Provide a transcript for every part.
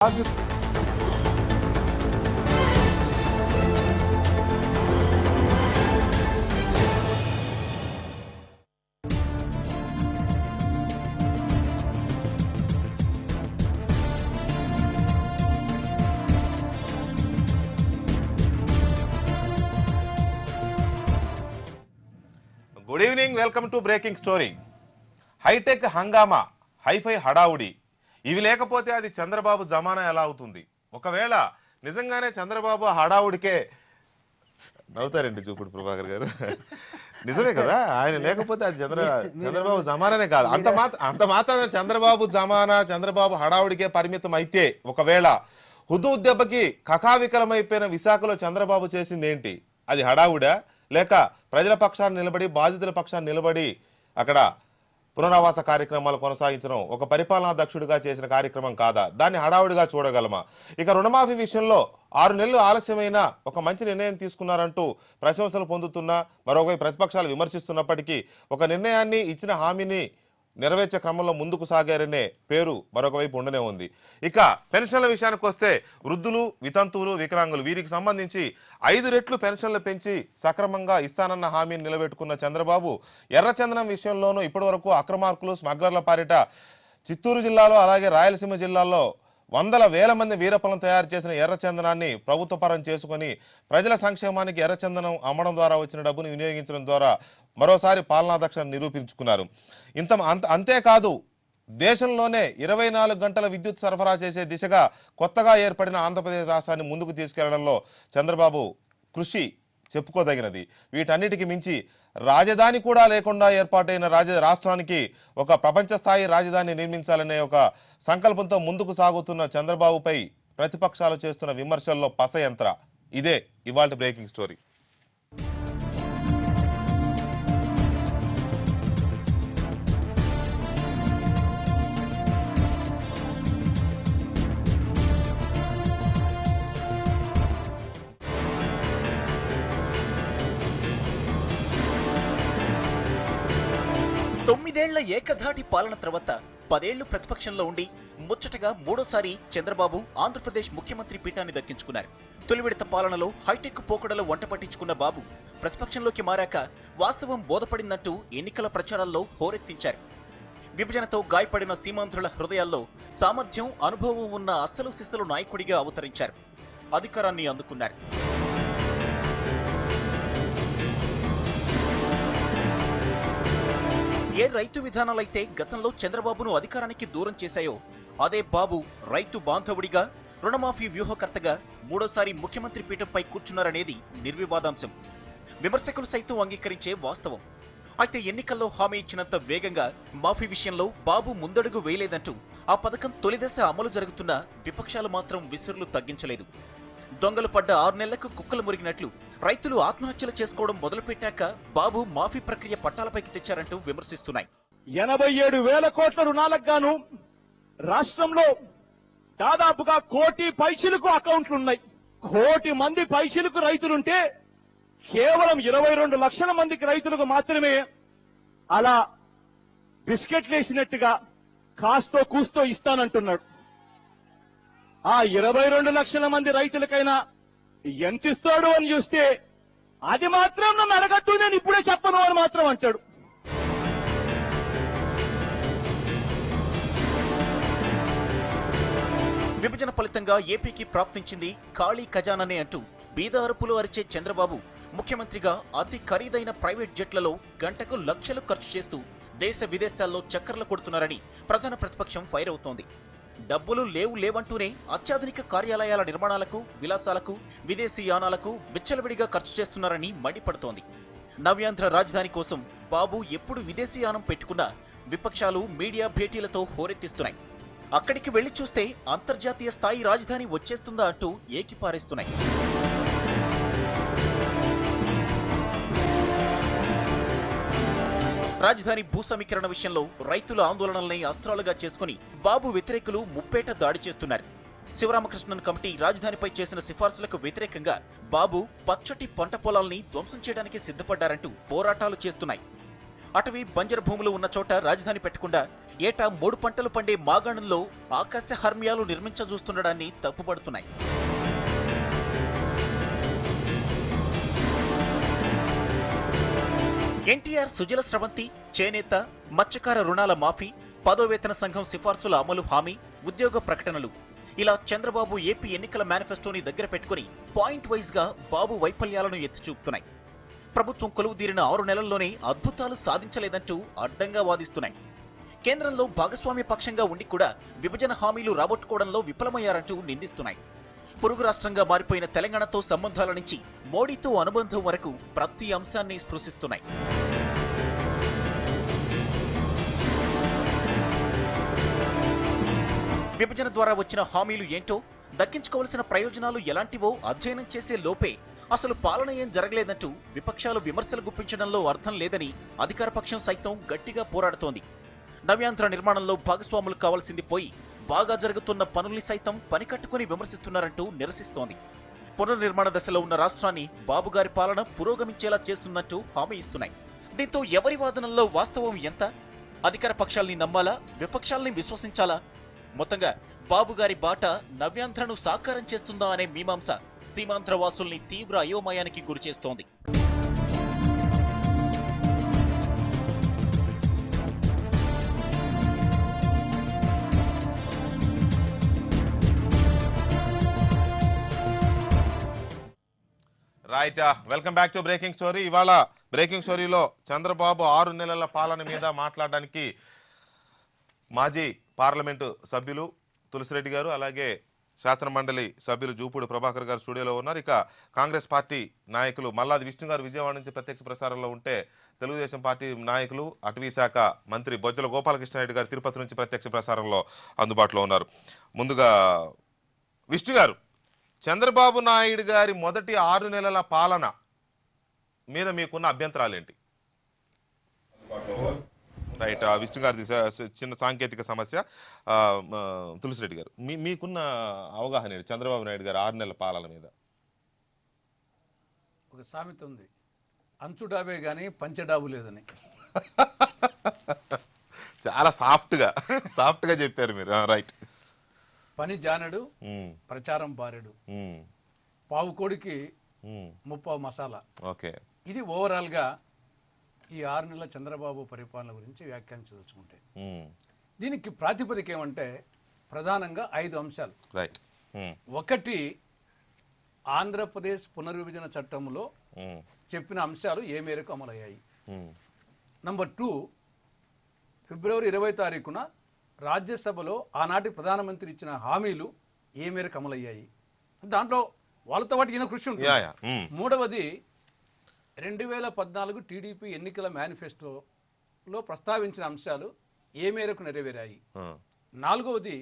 Good evening, welcome to Breaking Story. High-tech hangama, hi-fi hadaudi. ఇవి లేకపోతే అది చంద్రబాబు జమానా ఎలా అవుతుంది? ఒకవేళ నిజంగానే చంద్రబాబు హడావుడికే నవ్వుతారండి చూపుడు ప్రభాకర్ గారు. నిజమే కదా, ఆయన లేకపోతే అది చంద్రబాబు జమానానే కాదు. అంత మాత్రమే చంద్రబాబు జమానా చంద్రబాబు హడావుడికే పరిమితం అయితే ఒకవేళ హుదూద్ దెబ్బకి కకావికలమైపోయిన విశాఖలో చంద్రబాబు చేసింది ఏంటి? అది హడావుడా లేక ప్రజల పక్షాన్ని నిలబడి బాధితుల పక్షాన్ని నిలబడి అక్కడ పునరావాస కార్యక్రమాలు కొనసాగించడం ఒక పరిపాలనాధ్యక్షుడిగా చేసిన కార్యక్రమం కాదా? దాన్ని హడావుడిగా చూడగలమా? ఇక రుణమాఫీ విషయంలో 6 నెలలు ఆలస్యమైన ఒక మంచి నిర్ణయం తీసుకున్నారంటూ ప్రశంసలు పొందుతున్నా మరొకవైపు ప్రతిపక్షాలు విమర్శిస్తున్నప్పటికీ ఒక నిర్ణయాన్ని ఇచ్చిన హామీని నెరవేర్చే క్రమంలో ముందుకు సాగారనే పేరు మరొక వైపు ఉండనే ఉంది. ఇక పెన్షన్ల విషయానికి వస్తే వృద్ధులు, వితంతువులు, వికలాంగులు వీరికి సంబంధించి 5 రెట్లు పెన్షన్లు పెంచి సక్రమంగా ఇస్తానన్న హామీని నిలబెట్టుకున్న చంద్రబాబు ఎర్రచందనం విషయంలోనూ ఇప్పటివరకు అక్రమార్కులు, స్మగ్లర్ల పారిట చిత్తూరు జిల్లాలో అలాగే రాయలసీమ జిల్లాలో వందల వేల మంది వీరప్పలను తయారు చేసిన ఎర్రచందనాన్ని ప్రభుత్వ పరం చేసుకుని ప్రజల సంక్షేమానికి ఎర్రచందనం అమ్మడం ద్వారా వచ్చిన డబ్బును వినియోగించడం ద్వారా మరోసారి పాలనాదక్షను నిరూపించుకున్నారు. అంతేకాదు దేశంలోనే 24 గంటల విద్యుత్ సరఫరా చేసే దిశగా కొత్తగా ఏర్పడిన ఆంధ్రప్రదేశ్ రాష్ట్రాన్ని ముందుకు తీసుకెళ్లడంలో చంద్రబాబు కృషి చెప్పుకోదగినది. వీటన్నిటికి మించి రాజధాని కూడా లేకుండా ఏర్పాటైన రాష్ట్రానికి ఒక ప్రపంచ స్థాయి రాజధాని నిర్మించాలనే ఒక సంకల్పంతో ముందుకు సాగుతున్న చంద్రబాబుపై ప్రతిపక్షాలు చేస్తున్న విమర్శల్లో పసయంత్ర. ఇదే ఇవాల్టి బ్రేకింగ్ స్టోరీ. తొమ్మిదేళ్ల ఏకధాటి పాలన తర్వాత 10 ఏళ్లు ప్రతిపక్షంలో ఉండి ముచ్చటగా మూడోసారి చంద్రబాబు ఆంధ్రప్రదేశ్ ముఖ్యమంత్రి పీఠాన్ని దక్కించుకున్నారు. తొలి విడత పాలనలో హైటెక్ పోకడలో వంట పట్టించుకున్న బాబు ప్రతిపక్షంలోకి మారాక వాస్తవం బోధపడిందంటూ ఎన్నికల ప్రచారాల్లో హోరెత్తించారు. విభజనతో గాయపడిన సీమాంధ్రుల హృదయాల్లో సామర్థ్యం, అనుభవం ఉన్న అస్సలు సిస్సలు నాయకుడిగా అవతరించారు. అధికారాన్ని అందుకున్నారు. ఏ రైతు విధానాలైతే గతంలో చంద్రబాబును అధికారానికి దూరం చేశాయో అదే బాబు రైతు బాంధవుడిగా, రుణమాఫీ వ్యూహకర్తగా మూడోసారి ముఖ్యమంత్రి పీఠంపై కూర్చున్నారనేది నిర్వివాదాంశం. విమర్శకులు సైతం అంగీకరించే వాస్తవం. అయితే ఎన్నికల్లో హామీ ఇచ్చినంత వేగంగా మాఫీ విషయంలో బాబు ముందడుగు వేయలేదంటూ ఆ పథకం తొలిదశ అమలు జరుగుతున్న విపక్షాలు మాత్రం విసురులు తగ్గించలేదు. దొంగలు పడ్డ 6 నెలలకు కుక్కలు మురిగినట్లు రైతులు ఆత్మహత్యలు చేసుకోవడం మొదలుపెట్టాక బాబు మాఫీ ప్రక్రియ పట్టాలపైకి తెచ్చారంటూ విమర్శిస్తున్నాయి. 87,000 కోట్ల రుణాలకు గాను రాష్ట్రంలో దాదాపుగా 1 కోటి పైసలకు అకౌంట్లున్నాయి. 1 కోటి మంది పైసలకు రైతులుంటే కేవలం 22 లక్షల మందికి రైతులకు మాత్రమే అలా బిస్కెట్లు వేసినట్టుగా కాస్తో కూస్తో ఇస్తానంటున్నాడు. ఆ 22 లక్షల మంది రైతులకైనా ఎంత ఇస్తాడు అని చూస్తే అది మాత్రం నన్ను అడగట్టు, నేను ఇప్పుడే చెప్పను అని మాత్రం అంటాడు. విభజన ఫలితంగా ఏపీకి ప్రాప్తించింది ఖాళీ ఖజానానే అంటూ బీద అరుపులు అరిచే చంద్రబాబు ముఖ్యమంత్రిగా అతి ఖరీదైన ప్రైవేట్ జెట్లలో గంటకు లక్షలు ఖర్చు చేస్తూ దేశ విదేశాల్లో చక్కర్లు కొడుతున్నారని ప్రధాన ప్రతిపక్షం ఫైర్ అవుతోంది. డబ్బులు లేవంటూనే అత్యాధునిక కార్యాలయాల నిర్మాణాలకు, విలాసాలకు, విదేశీ యానాలకు విచ్చలవిడిగా ఖర్చు చేస్తున్నారని మండిపడుతోంది. నవ్యాంధ్ర రాజధాని కోసం బాబు ఎప్పుడు విదేశీ యానం పెట్టుకున్నా విపక్షాలు మీడియా భేటీలతో హోరెత్తిస్తున్నాయి. అక్కడికి వెళ్లి చూస్తే అంతర్జాతీయ స్థాయి రాజధాని వచ్చేస్తుందా అంటూ ఏకిపారేస్తున్నాయి. రాజధాని భూ సమీకరణ విషయంలో రైతుల ఆందోళనల్ని అస్త్రాలుగా చేసుకుని బాబు వ్యతిరేకులు ముప్పేట దాడి చేస్తున్నారు. శివరామకృష్ణన్ కమిటీ రాజధానిపై చేసిన సిఫార్సులకు వ్యతిరేకంగా బాబు పచ్చటి పంట పొలాల్ని ధ్వంసం చేయడానికి సిద్ధపడ్డారంటూ పోరాటాలు చేస్తున్నాయి. అటవీ బంజరు భూములు ఉన్న చోట రాజధాని పెట్టకుండా ఏటా 3 పంటలు పండే మాగాణంలో ఆకాశ హర్మ్యాలు నిర్మించజూస్తుండడాన్ని తప్పుపడుతున్నాయి. ఎన్టీఆర్ సుజల స్రవంతి, చేనేత, మత్స్యకార రుణాల మాఫీ, 10వ వేతన సంఘం సిఫార్సుల అమలు హామీ, ఉద్యోగ ప్రకటనలు ఇలా చంద్రబాబు ఏపీ ఎన్నికల మేనిఫెస్టోని దగ్గర పెట్టుకుని పాయింట్ వైజ్ గా బాబు వైఫల్యాలను ఎత్తిచూపుతున్నాయి. ప్రభుత్వం కొలువుదీరిన 6 నెలల్లోనే అద్భుతాలు సాధించలేదంటూ అడ్డంగా వాదిస్తున్నాయి. కేంద్రంలో భాగస్వామ్య పక్షంగా ఉండి కూడా విభజన హామీలు రాబట్టుకోవడంలో విఫలమయ్యారంటూ నిందిస్తున్నాయి. పొరుగు రాష్ట్రంగా మారిపోయిన తెలంగాణతో సంబంధాల నుంచి మోడీతో అనుబంధం వరకు ప్రతి అంశాన్ని స్పృశిస్తున్నాయి. విభజన ద్వారా వచ్చిన హామీలు ఏంటో, దక్కించుకోవాల్సిన ప్రయోజనాలు ఎలాంటివో అధ్యయనం చేసే లోపే అసలు పాలన ఏం జరగలేదంటూ విపక్షాలు విమర్శలు గుప్పించడంలో అర్థం లేదని అధికార పక్షం సైతం గట్టిగా పోరాడుతోంది. నవ్యాంధ్ర నిర్మాణంలో భాగస్వాములు కావాల్సింది పోయి బాగా జరుగుతున్న పనుల్ని సైతం పనికట్టుకుని విమర్శిస్తున్నారంటూ నిరసిస్తోంది. పునర్నిర్మాణ దశలో ఉన్న రాష్ట్రాన్ని బాబుగారి పాలన పురోగమించేలా చేస్తుందంటూ హామీ ఇస్తున్నాయి. దీంతో ఎవరి వాదనల్లో వాస్తవం ఎంత? అధికార పక్షాల్ని నమ్మాలా, విపక్షాల్ని విశ్వసించాలా? మొత్తంగా బాబుగారి బాట నవ్యాంధ్రను సాకారం చేస్తుందా అనే మీమాంస సీమాంధ్ర వాసుల్ని తీవ్ర అయోమయానికి గురిచేస్తోంది. Right, welcome back to breaking story. ఇవాళ బ్రేకింగ్ స్టోరీలో చంద్రబాబు 6 నెలల పాలన మీద మాట్లాడడానికి మాజీ పార్లమెంటు సభ్యులు తులసిరెడ్డి గారు, అలాగే శాసన మండలి సభ్యులు జూపూడి ప్రభాకర్ గారు స్టూడియోలో ఉన్నారు. ఇక కాంగ్రెస్ పార్టీ నాయకులు మల్లాది విష్ణు గారు విజయవాడ నుంచి ప్రత్యక్ష ప్రసారంలో ఉంటే, తెలుగుదేశం పార్టీ నాయకులు అటవీ శాఖ మంత్రి బొజ్జల గోపాలకృష్ణారెడ్డి గారు తిరుపతి నుంచి ప్రత్యక్ష ప్రసారంలో అందుబాటులో ఉన్నారు. ముందుగా విష్ణు గారు, చంద్రబాబు నాయుడు గారి మొదటి 6 నెలల పాలన మీద మీకున్న అభ్యంతరాలేంటి? రైట్, విష్ణు గారి చిన్న సాంకేతిక సమస్య. తులసిరెడ్డి గారు, మీకున్న అవగాహన ఏంటి చంద్రబాబు నాయుడు గారు 6 నెలల పాలన మీద? ఒక సామెత ఉంది, అంచు డాబే గాని పంచడాబు లేదని. చాలా సాఫ్ట్ గా చెప్పారు మీరు. రైట్. పని జానడు, ప్రచారం బారెడు, పావు కోడికి ముప్పావు మసాలా. ఓకే, ఇది ఓవరాల్ గా ఈ 6 నెలల చంద్రబాబు పరిపాలన గురించి వ్యాఖ్యానించదలుచుకుంటే దీనికి ప్రాతిపదిక ఏమంటే ప్రధానంగా 5 అంశాలు. రైట్. ఒకటి, ఆంధ్రప్రదేశ్ పునర్విభజన చట్టంలో చెప్పిన అంశాలు ఏ మేరకు అమలయ్యాయి. నంబర్ 2, ఫిబ్రవరి 20వ తారీఖున రాజ్యసభలో ఆనాటి ప్రధానమంత్రి ఇచ్చిన హామీలు ఏ మేరకు అమలయ్యాయి. దాంట్లో వాళ్ళతో పాటు ఈయన కృషి ఉంటుంది. మూడవది, 2014 టీడీపీ ఎన్నికల మేనిఫెస్టోలో ప్రస్తావించిన అంశాలు ఏ మేరకు నెరవేరాయి. నాలుగవది,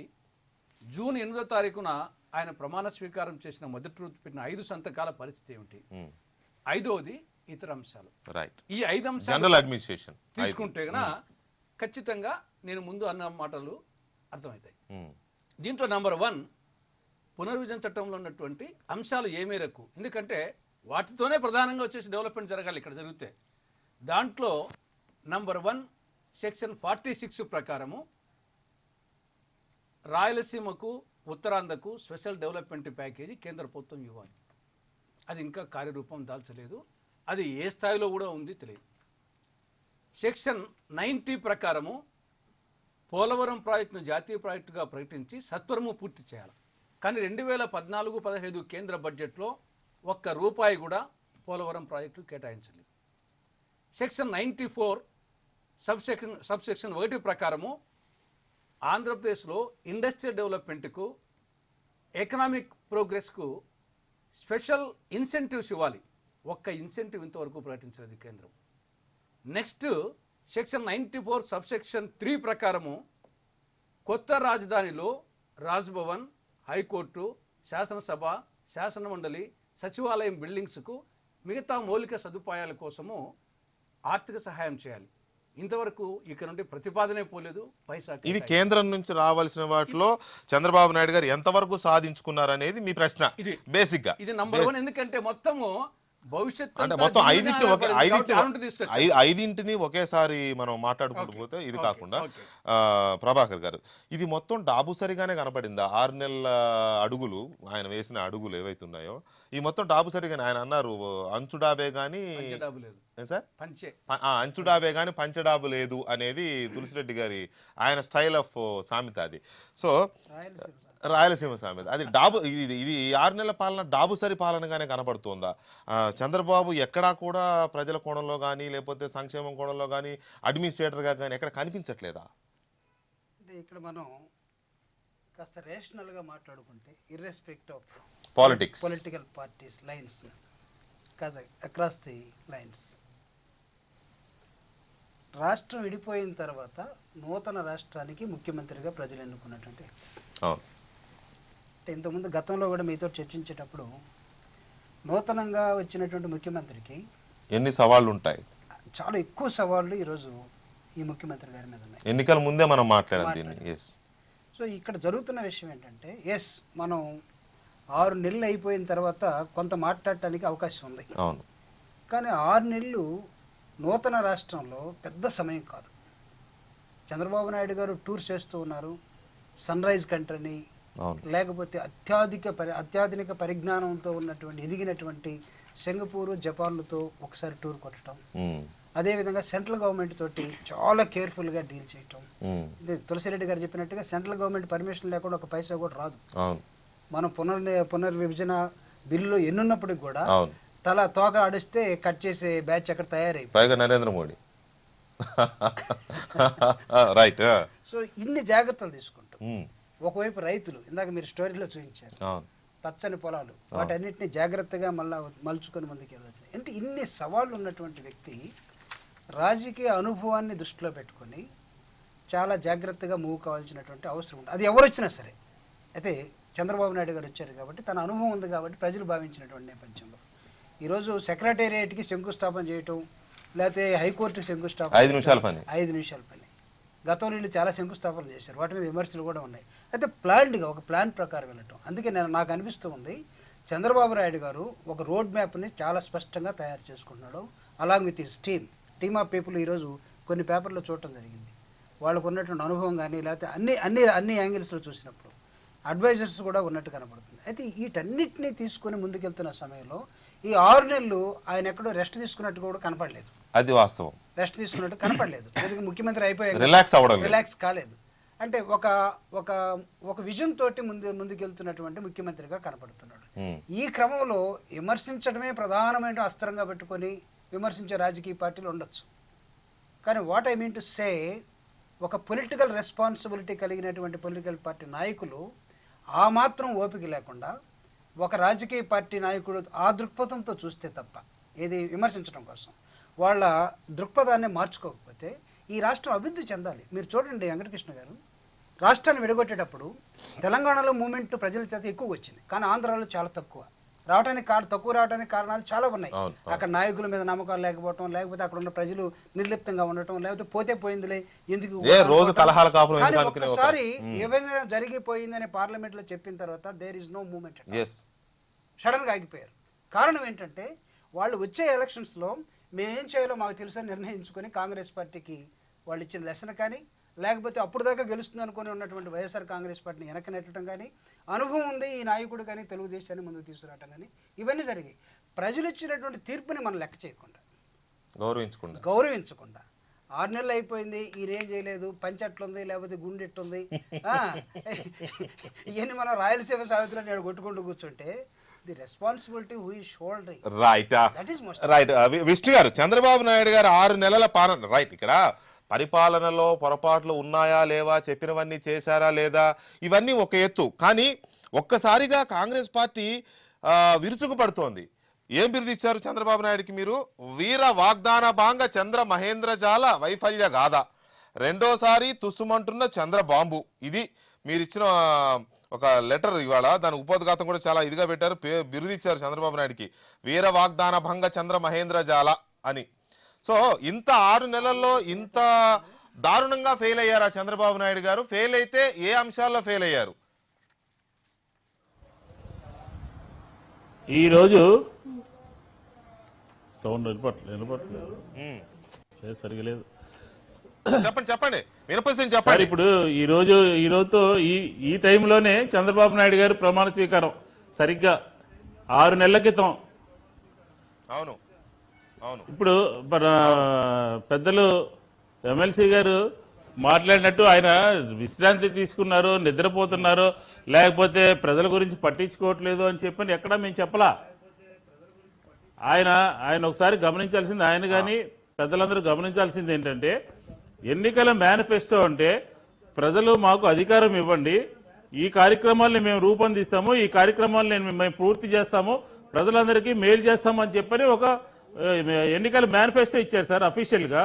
జూన్ 8వ తారీఖున ఆయన ప్రమాణ స్వీకారం చేసిన మొదటి రోజు పెట్టిన 5 సంతకాల పరిస్థితి ఏమిటి. ఐదవది, ఇతర అంశాలు. ఈ 5 అంశాలు తీసుకుంటే గన ఖచ్చితంగా నేను ముందు అన్న మాటలు అర్థమవుతాయి. దీంట్లో నంబర్ 1, పునర్విభజన చట్టంలో ఉన్నటువంటి అంశాలు ఏ మేరకు, ఎందుకంటే వాటితోనే ప్రధానంగా వచ్చేసి డెవలప్మెంట్ జరగాలి ఇక్కడ జరిగితే. దాంట్లో నంబర్ 1, సెక్షన్ 46 ప్రకారము రాయలసీమకు, ఉత్తరాంధ్రకు స్పెషల్ డెవలప్మెంట్ ప్యాకేజీ కేంద్ర ప్రభుత్వం ఇవ్వాలి. అది ఇంకా కార్యరూపం దాల్చలేదు. అది ఏ స్థాయిలో కూడా ఉంది తెలియదు. సెక్షన్ 90 ప్రకారము పోలవరం ప్రాజెక్టును జాతీయ ప్రాజెక్టుగా ప్రకటించి సత్వరము పూర్తి చేయాలి. కానీ 2014-15 కేంద్ర బడ్జెట్లో ₹1 కూడా పోలవరం ప్రాజెక్టు కేటాయించలేదు. సెక్షన్ 94 సబ్సెక్షన్ 1 ప్రకారము ఆంధ్రప్రదేశ్లో ఇండస్ట్రియల్ డెవలప్మెంట్కు, ఎకనామిక్ ప్రోగ్రెస్కు స్పెషల్ ఇన్సెంటివ్స్ ఇవ్వాలి. ఒక్క ఇన్సెంటివ్ ఇంతవరకు ప్రకటించలేదు కేంద్రం. నెక్స్ట్, సెక్షన్ 94 సబ్సెక్షన్ 3 ప్రకారము కొత్త రాజధానిలో రాజ్భవన్, హైకోర్టు, శాసనసభ, శాసనమండలి, సచివాలయం బిల్డింగ్స్కు మిగతా మౌలిక సదుపాయాల కోసము ఆర్థిక సహాయం చేయాలి. ఇంతవరకు ఇక్కడ నుండి ప్రతిపాదనే పోలేదు. పైసా ఇవి కేంద్రం నుంచి రావాల్సిన వాటిలో చంద్రబాబు నాయుడు గారు ఎంతవరకు సాధించుకున్నారనేది మీ ప్రశ్న. ఇది బేసిక్ గా ఇది నంబర్ 1. ఎందుకంటే మొత్తము భవిష్యత్తు అంటే అంతా మొత్తం దీని మీద ఆధారపడింది కాబట్టి తీసుకొచ్చారు. ఐదింటిని ఒకేసారి మనం మాట్లాడుకుంటూ ఓకే, పోతే ఇది ఓకే, కాకుండా ఓకే. ప్రభాకర్ గారు, ఇది మొత్తం డాబుసరిగానే కనపడిందా? 6 నెలల అడుగులు ఆయన వేసిన అడుగులు ఏవైతే ఉన్నాయో ఈ మొత్తం డాబుసరిగానే ఆయన అన్నారు అంచు డాబే గాని పంచడాబు లేదు, సార్ పంచే. అంచు డాబే గాని పంచడాబు లేదు అనేది తులసిరెడ్డి గారి ఆయన స్టైల్ ఆఫ్ సామెత అది. సో రాయలసీమ సామెత అది ఇది 6 నెలల పాలన డాబుసరి పాలనగానే కనబడుతోందా? చంద్రబాబు ఎక్కడా కూడా ప్రజల కోణంలో కానీ లేకపోతే సంక్షేమం కోణంలో కానీ అడ్మినిస్ట్రేటర్గా కానీ ఎక్కడ కనిపించట్లేదా? అంటే ఇక్కడ మనం కాస్త రేషనల్ గా మాట్లాడుకుంటే irrespective of politics political parties lines కాదు అక్రాస్ ది లైన్స్, రాష్ట్రం విడిపోయిన తర్వాత నూతన రాష్ట్రానికి ముఖ్యమంత్రిగా ప్రజలు ఎన్నుకున్నటువంటి అవును. అంటే ఇంతకుముందు గతంలో కూడా మీతో చర్చించేటప్పుడు నూతనంగా వచ్చినటువంటి ముఖ్యమంత్రికి ఎన్ని సవాళ్లు ఉంటాయి, చాలా ఎక్కువ సవాళ్ళు ఈరోజు ఈ ముఖ్యమంత్రి గారి మీద ఉన్నాయి. ఎన్నికల ముందే మనం మాట్లాడాం దీన్ని. ఎస్. సో ఇక్కడ జరుగుతున్న విషయం ఏంటంటే మనం 6 నెలలు అయిపోయిన తర్వాత కొంత మాట్లాడటానికి అవకాశం ఉంది. అవును. కానీ 6 నెలలు నూతన రాష్ట్రంలో పెద్ద సమయం కాదు. చంద్రబాబు నాయుడు గారు టూర్ చేస్తూ ఉన్నారు. సన్ రైజ్ కంట్రీని, లేకపోతే అత్యాధునిక పరిజ్ఞానంతో ఉన్నటువంటి ఎదిగినటువంటి సింగపూర్, జపాన్లతో ఒకసారి టూర్ కొట్టడం, అదేవిధంగా సెంట్రల్ గవర్నమెంట్ తోటి చాలా కేర్ఫుల్ గా డీల్ చేయటం. తులసిరెడ్డి గారు చెప్పినట్టుగా సెంట్రల్ గవర్నమెంట్ పర్మిషన్ లేకుండా ఒక పైసా కూడా రాదు. మనం పునర్విభజన బిల్లులో ఎన్నున్నప్పటికి కూడా తల తోక ఆడిస్తే కట్ చేసే బ్యాచ్ అక్కడ తయారైపోయి నరేంద్ర మోడీ రైట్. సో ఇన్ని జాగ్రత్తలు తీసుకుంటాం. ఒకవైపు రైతులు, ఇందాక మీరు స్టోరీలో చూపించారు, పచ్చని పొలాలు, వాటన్నిటిని జాగ్రత్తగా మలుచుకొని ముందుకు వెళ్ళాల్సి. అంటే ఇన్ని సవాళ్లు ఉన్నటువంటి వ్యక్తి రాజకీయ అనుభవాన్ని దృష్టిలో పెట్టుకొని చాలా జాగ్రత్తగా మూవ్ కావాల్సినటువంటి అవసరం ఉంటుంది. అది ఎవరు వచ్చినా సరే. అయితే చంద్రబాబు నాయుడు గారు వచ్చారు కాబట్టి తన అనుభవం ఉంది కాబట్టి ప్రజలు భావించినటువంటి నేపథ్యంలో ఈరోజు సెక్రటేరియట్కి శంకుస్థాపన చేయటం, లేకపోతే హైకోర్టుకి శంకుస్థాపన 5 నిమిషాల పని. గతంలో వీళ్ళు చాలా శంకుస్థాపనలు చేశారు, వాటి మీద విమర్శలు కూడా ఉన్నాయి. అయితే ప్లాన్డ్గా ఒక ప్లాన్ ప్రకారం వెళ్ళటం. అందుకే నాకు అనిపిస్తూ ఉంది చంద్రబాబు నాయుడు గారు ఒక రోడ్ మ్యాప్ని చాలా స్పష్టంగా తయారు చేసుకుంటున్నాడు. Along with his team of people. ఈరోజు కొన్ని పేపర్లో చూడటం జరిగింది. వాళ్ళకు ఉన్నటువంటి అనుభవం కానీ లేకపోతే అన్ని యాంగిల్స్లో చూసినప్పుడు అడ్వైజర్స్ కూడా ఉన్నట్టు కనబడుతుంది. అయితే వీటన్నిటినీ తీసుకొని ముందుకెళ్తున్న సమయంలో ఈ 6 నెలలు ఆయన ఎక్కడో రెస్ట్ తీసుకున్నట్టు కూడా కనపడలేదు. అది వాస్తవం. రెస్ట్ తీసుకున్నట్టు కనపడలేదు. ముఖ్యమంత్రి అయిపోయాక రిలాక్స్ కాలేదు. అంటే ఒక విజన్ తోటి ముందుకెళ్తున్నటువంటి ముఖ్యమంత్రిగా కనపడుతున్నాడు. ఈ క్రమంలో విమర్శించడమే ప్రధానమైన అస్త్రంగా పెట్టుకొని విమర్శించే రాజకీయ పార్టీలు ఉండొచ్చు. కానీ what I mean to say, ఒక పొలిటికల్ రెస్పాన్సిబిలిటీ కలిగినటువంటి పొలిటికల్ పార్టీ నాయకులు ఆ మాత్రం ఓపిక లేకుండా ఒక రాజకీయ పార్టీ నాయకుడు ఆ దృక్పథంతో చూస్తే తప్ప, ఏది విమర్శించడం కోసం వాళ్ళ దృక్పథాన్ని మార్చుకోకపోతే ఈ రాష్ట్రం అభివృద్ధి చెందాలి. మీరు చూడండి వెంకటకృష్ణ గారు, రాష్ట్రాన్ని విడగొట్టేటప్పుడు తెలంగాణలో మూమెంట్ ప్రజల చేత ఎక్కువ వచ్చింది, కానీ ఆంధ్రాలో చాలా తక్కువ రావడానికి కారణాలు చాలా ఉన్నాయి. అక్కడ నాయకుల మీద నమ్మకాలు లేకపోవటం, లేకపోతే అక్కడ ఉన్న ప్రజలు నిర్లిప్తంగా ఉండటం, లేకపోతే పోతే పోయిందిలే ఎందుకు ఒకసారి ఏమైనా జరిగిపోయిందని పార్లమెంట్ లో చెప్పిన తర్వాత there is no moment, sudden గా ఆగిపోయారు. కారణం ఏంటంటే వాళ్ళు వచ్చే ఎలక్షన్స్ లో మేమేం చేయాలో మాకు తెలుసని నిర్ణయించుకొని కాంగ్రెస్ పార్టీకి వాళ్ళు ఇచ్చిన లెసన్ కానీ, లేకపోతే అప్పుడు దాకా గెలుస్తుంది అనుకుని ఉన్నటువంటి వైఎస్ఆర్ కాంగ్రెస్ పార్టీని వెనక్కి నెట్టడం కానీ, అనుభవం ఉంది ఈ నాయకుడు కానీ తెలుగుదేశాన్ని ముందుకు తీసుకురావటం కానీ, ఇవన్నీ జరిగాయి. ప్రజలు ఇచ్చినటువంటి తీర్పుని మనం లెక్క చేయకుండా గౌరవించకుండా 6 నెలలు అయిపోయింది, ఈయనేం చేయలేదు, పంచట్లుంది, లేకపోతే గుండెట్టుంది, ఇవన్నీ మనం రాయలసీమ సావిత్రిలో నేను కొట్టుకుంటూ కూర్చుంటే the responsibility who is soldering. Right Vishnu గారు, చంద్రబాబు నాయుడు గారు 6 నెలల పాలన, రైట్, ఇక్కడ పరిపాలనలో పొరపాట్లు ఉన్నాయా లేవా, చెప్పినవన్నీ చేశారా లేదా, ఇవన్నీ ఒక ఎత్తు. కానీ ఒక్కసారిగా కాంగ్రెస్ పార్టీ విరుచుకుపడుతోంది. ఏం బిరుదు ఇచ్చారు చంద్రబాబు నాయుడుకి మీరు? వీర వాగ్దాన భాంగ చంద్ర మహేంద్రజాల వైఫల్య గాథ, రెండోసారి తుస్సుమంటున్న చంద్ర బాంబు. ఇది మీరు ఇచ్చిన ఒక లెటర్. ఇవాళ దాని ఉపోద్ఘాతం కూడా చాలా ఇదిగా పెట్టారు, బిరుదు ఇచ్చారు చంద్రబాబు నాయుడుకి, వీర వాగ్దాన భంగ చంద్ర మహేంద్రజాల అని. సో ఇంత 6 నెలల్లో ఇంత దారుణంగా ఫెయిల్ అయ్యారా చంద్రబాబు నాయుడు గారు? ఫెయిల్ అయితే ఏ అంశాల్లో ఫెయిల్ అయ్యారు? ఈరోజు సౌండ్ వినపట్లేదు ఉమ్. లేదు, సరిగా లేదు చెప్పండి వినపడుతుంది సార్. చెప్పండి. ఇప్పుడు ఈ రోజుతో ఈ టైంలోనే చంద్రబాబు నాయుడు గారు ప్రమాణ స్వీకారం సరిగ్గా 6 నెలల క్రితం. అవును అవును ఇప్పుడు మన పెద్దలు ఎమ్మెల్సీ గారు మాట్లాడినట్టు ఆయన విశ్రాంతి తీసుకున్నారు, నిద్రపోతున్నారు, లేకపోతే ప్రజల గురించి పట్టించుకోవట్లేదు అని చెప్పని ఎక్కడా మేము చెప్పలా. ఆయన ఒకసారి గమనించాల్సింది, ఆయన కానీ పెద్దలందరూ గమనించాల్సింది ఏంటంటే, ఎన్నికల మేనిఫెస్టో అంటే ప్రజలు మాకు అధికారం ఇవ్వండి, ఈ కార్యక్రమాల్ని మేము రూపొందిస్తాము, ఈ కార్యక్రమాల్ని మేము పూర్తి చేస్తాము, ప్రజలందరికీ మేలు చేస్తామని చెప్పని ఒక ఎన్నికల మేనిఫెస్టో ఇచ్చారు సార్ అఫీషియల్గా.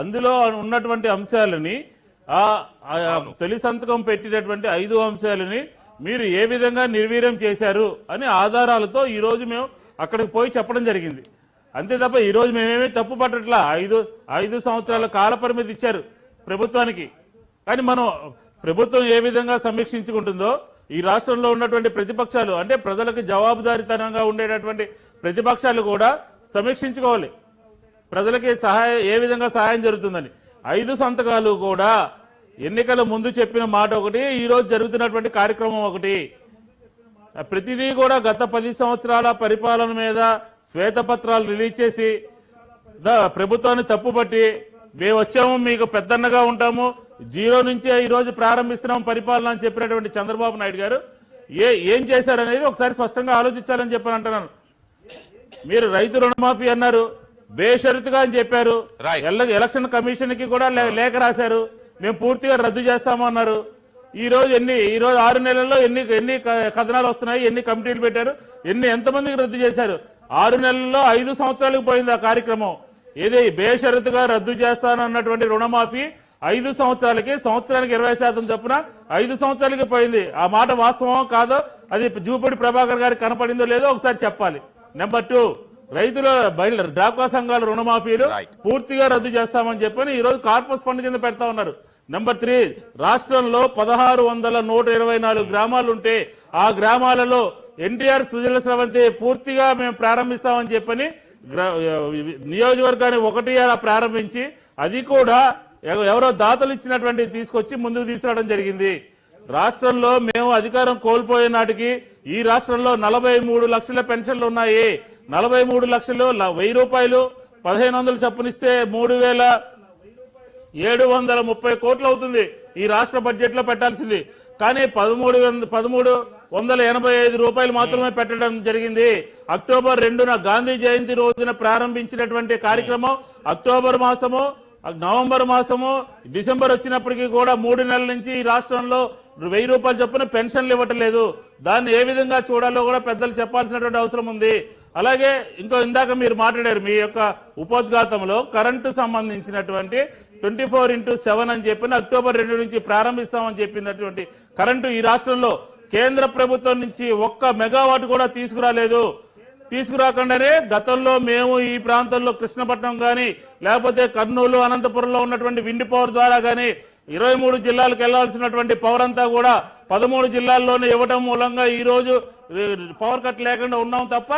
అందులో ఉన్నటువంటి అంశాలని తొలి సంతకం పెట్టినటువంటి 5 అంశాలని మీరు ఏ విధంగా నిర్వీర్యం చేశారు అని ఆధారాలతో ఈ రోజు మేము అక్కడికి పోయి చెప్పడం జరిగింది. అంతే తప్ప ఈ రోజు మేమేమీ తప్పు పట్టట్లా. 5 సంవత్సరాల కాల పరిమితి ఇచ్చారు ప్రభుత్వానికి. కానీ మనం ప్రభుత్వం ఏ విధంగా సమీక్షించుకుంటుందో ఈ రాష్ట్రంలో ఉన్నటువంటి ప్రతిపక్షాలు, అంటే ప్రజలకు జవాబుదారీతనంగా ఉండేటటువంటి ప్రతిపక్షాలు కూడా సమీక్షించుకోవాలి, ప్రజలకి ఏ విధంగా సహాయం జరుగుతుందని. 5 సంతకాలు కూడా ఎన్నికల ముందు చెప్పిన మాట ఒకటి, ఈ రోజు జరుగుతున్నటువంటి కార్యక్రమం ఒకటి. ప్రతిదీ కూడా గత 10 సంవత్సరాల పరిపాలన మీద శ్వేతపత్రాలు రిలీజ్ చేసి ప్రభుత్వాన్ని తప్పుపట్టి, మేము వచ్చాము మీకు పెద్దన్నగా ఉంటాము, 0 నుంచే ఈ రోజు ప్రారంభిస్తున్నాం పరిపాలన అని చెప్పినటువంటి చంద్రబాబు నాయుడు గారు ఏం చేశారనేది ఒకసారి స్పష్టంగా ఆలోచించాలని చెప్పని అంటున్నాను. మీరు రైతు రుణమాఫీ అన్నారు, బేషరతుగా అని చెప్పారు. ఎలక్షన్ కమిషన్ కి కూడా లేఖ రాశారు, మేము పూర్తిగా రద్దు చేస్తామన్నారు. ఈ రోజు 6 నెలల్లో ఎన్ని కథనాలు వస్తున్నాయి, ఎన్ని కమిటీలు పెట్టారు, ఎంతమందికి రద్దు చేశారు? 6 నెలల్లో 5 సంవత్సరాలకు పోయింది ఆ కార్యక్రమం. ఏది బేషరతుగా రద్దు చేస్తానన్నటువంటి రుణమాఫీ 5 సంవత్సరాలకి, సంవత్సరానికి 20% చొప్పున 5 సంవత్సరాలకి పోయింది. ఆ మాట వాస్తవం కాదో, అది జూపూడి ప్రభాకర్ గారికి కనపడిందో లేదో ఒకసారి చెప్పాలి. నెంబర్ 2, రైతుల డ్వాక్రా సంఘాల రుణమాఫీలు పూర్తిగా రద్దు చేస్తామని చెప్పని ఈ రోజు కార్పస్ ఫండ్ కింద పెడతా ఉన్నారు. నెంబర్ 3, రాష్ట్రంలో 1624 గ్రామాలు ఉంటే ఆ గ్రామాలలో ఎన్టీఆర్ సుజల స్రవంతి పూర్తిగా మేము ప్రారంభిస్తామని చెప్పని నియోజకవర్గాన్ని 1 ప్రారంభించి, అది కూడా ఎవరో దాతలు ఇచ్చినటువంటి తీసుకొచ్చి ముందుకు తీసుకురావడం జరిగింది. రాష్ట్రంలో మేము అధికారం కోల్పోయే నాటికి ఈ రాష్ట్రంలో 43 లక్షల పెన్షన్లు ఉన్నాయి. 43 లక్షలు 1000 రూపాయలు 1500 చొప్పునిస్తే 3730 కోట్లు అవుతుంది ఈ రాష్ట్ర బడ్జెట్ లో పెట్టాల్సింది. కానీ 1385 రూపాయలు మాత్రమే పెట్టడం జరిగింది. అక్టోబర్ 2న గాంధీ జయంతి రోజున ప్రారంభించినటువంటి కార్యక్రమం అక్టోబర్ మాసము, నవంబర్ మాసము, డిసెంబర్ వచ్చినప్పటికీ కూడా 3 నెలల నుంచి ఈ రాష్ట్రంలో 1000 రూపాయలు చొప్పున పెన్షన్లు ఇవ్వటం లేదు. దాన్ని ఏ విధంగా చూడాలో కూడా పెద్దలు చెప్పాల్సినటువంటి అవసరం ఉంది. అలాగే ఇందాక మీరు మాట్లాడారు మీ యొక్క ఉపోద్ఘాతంలో కరెంటు సంబంధించినటువంటి 24/7 అని చెప్పిన అక్టోబర్ 2 నుంచి ప్రారంభిస్తామని చెప్పినటువంటి కరెంటు ఈ రాష్ట్రంలో కేంద్ర ప్రభుత్వం నుంచి 1 మెగావాట్ కూడా తీసుకురాకుండానే గతంలో మేము ఈ ప్రాంతంలో కృష్ణపట్నం కానీ లేకపోతే కర్నూలు, అనంతపురంలో ఉన్నటువంటి విండ్ పవర్ ద్వారా కానీ 23 జిల్లాలకు వెళ్లాల్సినటువంటి పవర్ అంతా కూడా 13 జిల్లాల్లోనే ఇవ్వడం మూలంగా ఈ రోజు పవర్ కట్ లేకుండా ఉన్నాం తప్ప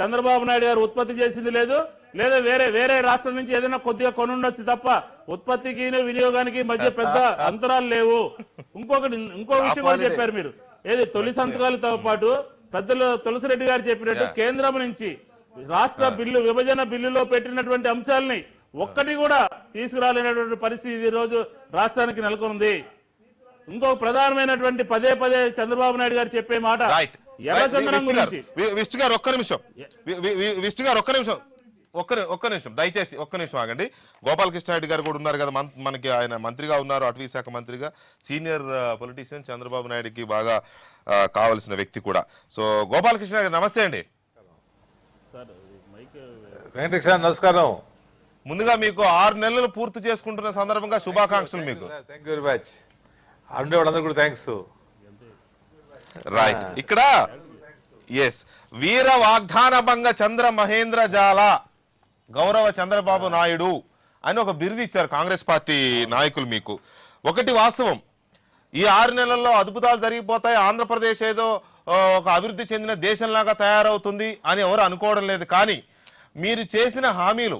చంద్రబాబు నాయుడు గారు ఉత్పత్తి చేసింది లేదు. లేదా వేరే రాష్ట్రం నుంచి ఏదైనా కొద్దిగా కొనుండొచ్చు తప్ప ఉత్పత్తికి వినియోగానికి మధ్య పెద్ద అంతరాలు లేవు. ఇంకో విషయం కూడా చెప్పారు మీరు, ఏది తొలి సంతకాలతో పాటు పెద్దలు తులసిరెడ్డి గారు చెప్పినట్టు కేంద్రం నుంచి రాష్ట్ర విభజన బిల్లులో పెట్టినటువంటి అంశాలని ఒక్కటి కూడా తీసుకురాలేనటువంటి పరిస్థితి ఈ రోజు రాష్ట్రానికి నెలకొంది. ఇంకొక ప్రధానమైనటువంటి పదే చంద్రబాబు నాయుడు గారు చెప్పే మాట ఎర్రచందనం గురించి. విష్ణు గారు ఒక్క నిమిషం దయచేసి ఒక్క నిమిషం ఆగండి. గోపాలకృష్ణారెడ్డి గారు కూడా ఉన్నారు కదా, మనకి ఆయన మంత్రిగా ఉన్నారు, అటవీ శాఖ మంత్రిగా, సీనియర్ పొలిటీషియన్, చంద్రబాబు నాయుడుకి బాగా కావలసిన వ్యక్తి కూడా. సో గోపాలకృష్ణ గారు నమస్తే అండి. వెంకటేశ్వర నమస్కారం. ముందుగా మీకు 6 నెలలు పూర్తి చేసుకుంటున్న సందర్భంగా శుభాకాంక్షలు మీకు. Thank you very much. అందరూ కూడా థ్యాంక్స్. రైట్, ఇక్కడ వీర వాగ్దాన భంగ చంద్ర మహేంద్ర జాల గౌరవ చంద్రబాబు నాయుడు అని ఒక బిరుదు ఇచ్చారు కాంగ్రెస్ పార్టీ నాయకులు మీకు. ఒకటి వాస్తవం, ఈ 6 నెలల్లో అద్భుతాలు జరిగిపోతాయి, ఆంధ్రప్రదేశ్ ఏదో ఒక అభివృద్ధి చెందిన దేశంలాగా తయారవుతుంది అని ఎవరు అనుకోవడం లేదు. కానీ మీరు చేసిన హామీలు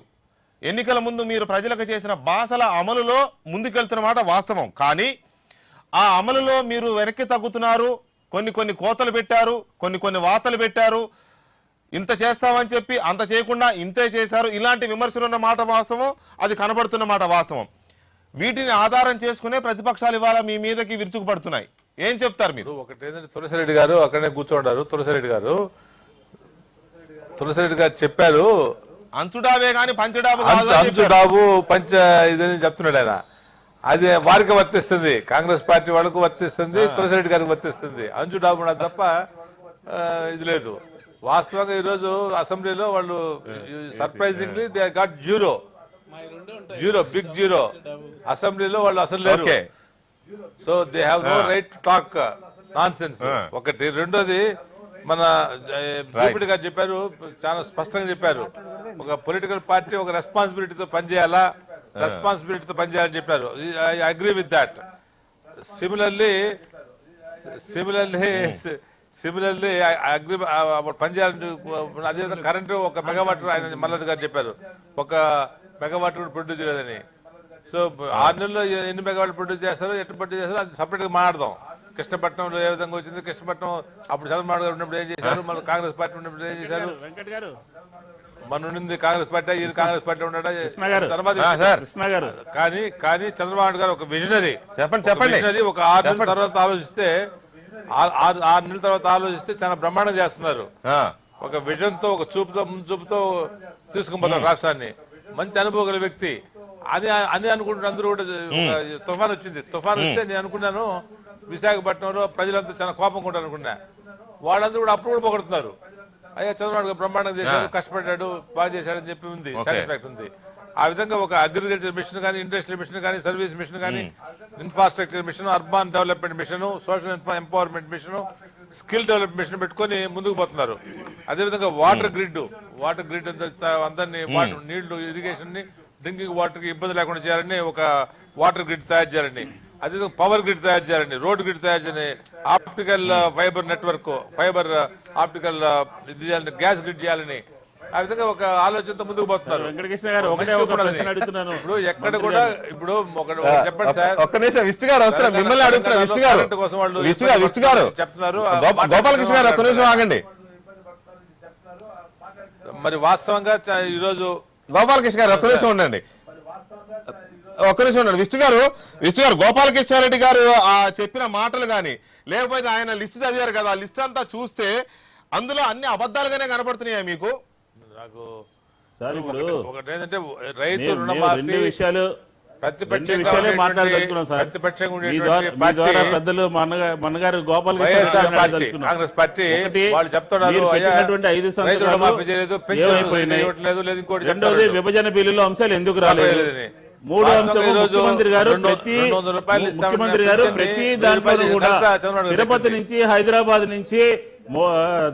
ఎన్నికల ముందు మీరు ప్రజలకు చేసిన బాసల అమలులో ముందుకెళ్తున్న మాట వాస్తవం. కానీ ఆ అమలులో మీరు వెనక్కి తగ్గుతున్నారు. కొన్ని కోతలు పెట్టారు, కొన్ని వాతలు పెట్టారు. ఇంత చేస్తామని చెప్పి అంత చేయకుండా ఇంతే చేశారు. ఇలాంటి విమర్శలు ఉన్న మాట వాస్తవం, అది కనబడుతున్న మాట వాస్తవం. వీటిని ఆధారం చేసుకునే ప్రతిపక్షాలు ఇవాళ మీ మీదకి విరుచుకుపడుతున్నాయి. ఏం చెప్తారు మీరు? ఒకటి ఏంటంటే తులసిరెడ్డి గారు అక్కడనే కూర్చోండారు. తులసిరెడ్డి గారు చెప్పారు, అంచుడావే గాని పంచడాబు అంచుడాబు పంచ ఇదని చెప్తున్నాడు ఆయన. అది వారికి వర్తిస్తుంది, కాంగ్రెస్ పార్టీ వాళ్ళకు వర్తిస్తుంది, తులసిరెడ్డి గారికి వర్తిస్తుంది. అంచుడాబు తప్ప ఇది లేదు. వాస్తవంగా ఈరోజు అసెంబ్లీలో వాళ్ళు surprisingly they got zero, big zero. అసెంబ్లీలో వాళ్ళు అసలు లేరు. So they have no right to talk nonsense. ఒకటి. రెండోది, మన జూపిడి గారు చెప్పారు, చాలా స్పష్టంగా చెప్పారు, ఒక పొలిటికల్ పార్టీ ఒక రెస్పాన్సిబిలిటీతో పనిచేయాలా, రెస్పాన్సిబిలిటీతో పనిచేయాలని చెప్పారు. I agree with that. Similarly agri పనిచేయాలని. అదేవిధంగా కరెంటు ఒక మెగావాట్ ఆయన మల్లద్ గారు చెప్పారు, ఒక మెగావాట్ కూడా ప్రొడ్యూస్ చేయలేదని. సో 6 నెలల్లో ఎన్ని మెగావాట్లు ప్రొడ్యూస్ చేస్తారో, ఎట్లా ప్రొడ్యూస్ చేస్తారో అది సపరేట్గా మాట్లాడదాం. కృష్ణపట్నంలో ఏ విధంగా వచ్చింది, కృష్ణపట్నం అప్పుడు చంద్రబాబు గారు ఉన్నప్పుడు ఏం చేశారు, మన కాంగ్రెస్ పార్టీ ఉన్నప్పుడు ఏం చేశారు. వెంకట్ గారు, మన ఉండింది కాంగ్రెస్ పార్టీ, ఈయన కాంగ్రెస్ పార్టీ ఉన్నాడా తర్వాత. కానీ చంద్రబాబు గారు ఒక విజనరీ. చెప్పండి. ఒక 6 నెలల తర్వాత ఆలోచిస్తే, 6 నెలల తర్వాత ఆలోచిస్తే చాలా బ్రహ్మాండం చేస్తున్నారు. ఒక విజన్ తో, ఒక ముందు చూపుతో తీసుకుపోతారు రాష్ట్రాన్ని. మంచి అనుభవం గల వ్యక్తి అని అనుకుంటున్నారు అందరూ కూడా. తుఫాన్ వచ్చింది. తుఫాన్ వస్తే నేను అనుకున్నాను విశాఖపట్నంలో ప్రజలంతా చాలా కోపం కొంటారు అనుకున్నా. వాళ్ళందరూ కూడా అప్పుడు కూడా పొగడుతున్నారు, అయ్యా చంద్రబాబు గారు బ్రహ్మాండం చేశాడు, కష్టపడ్డాడు, బాగా చేశాడని చెప్పి ఉంది, సాటిస్ఫాక్ట్ ఉంది. ఆ విధంగా ఒక అగ్రికల్చర్ మిషన్ కానీ, ఇండస్ట్రియల్ మిషన్ కానీ, సర్వీస్ మిషన్ కానీ, infrastructure mission, urban development mission, social empowerment mission, skill development mission పెట్టుకొని ముందుకు పోతున్నారు. అదేవిధంగా వాటర్ గ్రిడ్ అందరినీ నీళ్లు, ఇరిగేషన్ ని, డ్రింకింగ్ వాటర్ కి ఇబ్బంది లేకుండా చేయాలని ఒక వాటర్ గ్రిడ్ తయారు చేయాలని, అదేవిధంగా పవర్ గ్రిడ్ తయారు చేయాలని, రోడ్ గ్రిడ్ తయారు చేయాలని, ఆప్టికల్ ఫైబర్ నెట్వర్క్, ఆప్టికల్ ఇది చేయాలని, గ్యాస్ గ్రిడ్ చేయాలని, ఆ విధంగా ఒక ఆలోచనతో ముందుకు పోతున్నారు. వెంకటకృష్ణ గారు, ఒకటే ఒక ప్రశ్న అడుగుతున్నాను. ఇప్పుడు ఎక్కడ కూడా ఇప్పుడు చెప్పండి సార్, ఒక్క నిమిషం విష్ణు గారు వస్తున్నారు, మిమ్మల్ని అడుగుతున్నారు. విష్ణు గారు చెప్తున్నారు, గోపాలకృష్ణ గారు ఒక్క నిమిషం ఆగండి. మరి వాస్తవంగా ఈరోజు గోపాలకృష్ణ గారు ఒక్క నిమిషం ఉండండి. విష్ణు గారు గోపాలకృష్ణారెడ్డి గారు చెప్పిన మాటలు కానీ, లేకపోతే ఆయన లిస్టు చదివారు కదా, ఆ లిస్ట్ అంతా చూస్తే అందులో అన్ని అబద్ధాలుగానే కనపడుతున్నాయా మీకు? నాకు సార్ ఇప్పుడు ఒకటేంటంటే రైతు రెండు విషయాలు మాట్లాడదలుచుకున్నాం సార్. పెద్దలు మన్నగారు గోపాల్ కాంగ్రెస్ పార్టీ వాళ్ళు చెప్తున్నారు 5 సంవత్సరాలు ఏమైపోయినాయి. రెండోది, విభజన బిల్లులో అంశాలు ఎందుకు రాలేదు. మూడో అంశం, ముఖ్యమంత్రి గారు ప్రతి దాంట్లో కూడా తిరుపతి నుంచి, హైదరాబాద్ నుంచి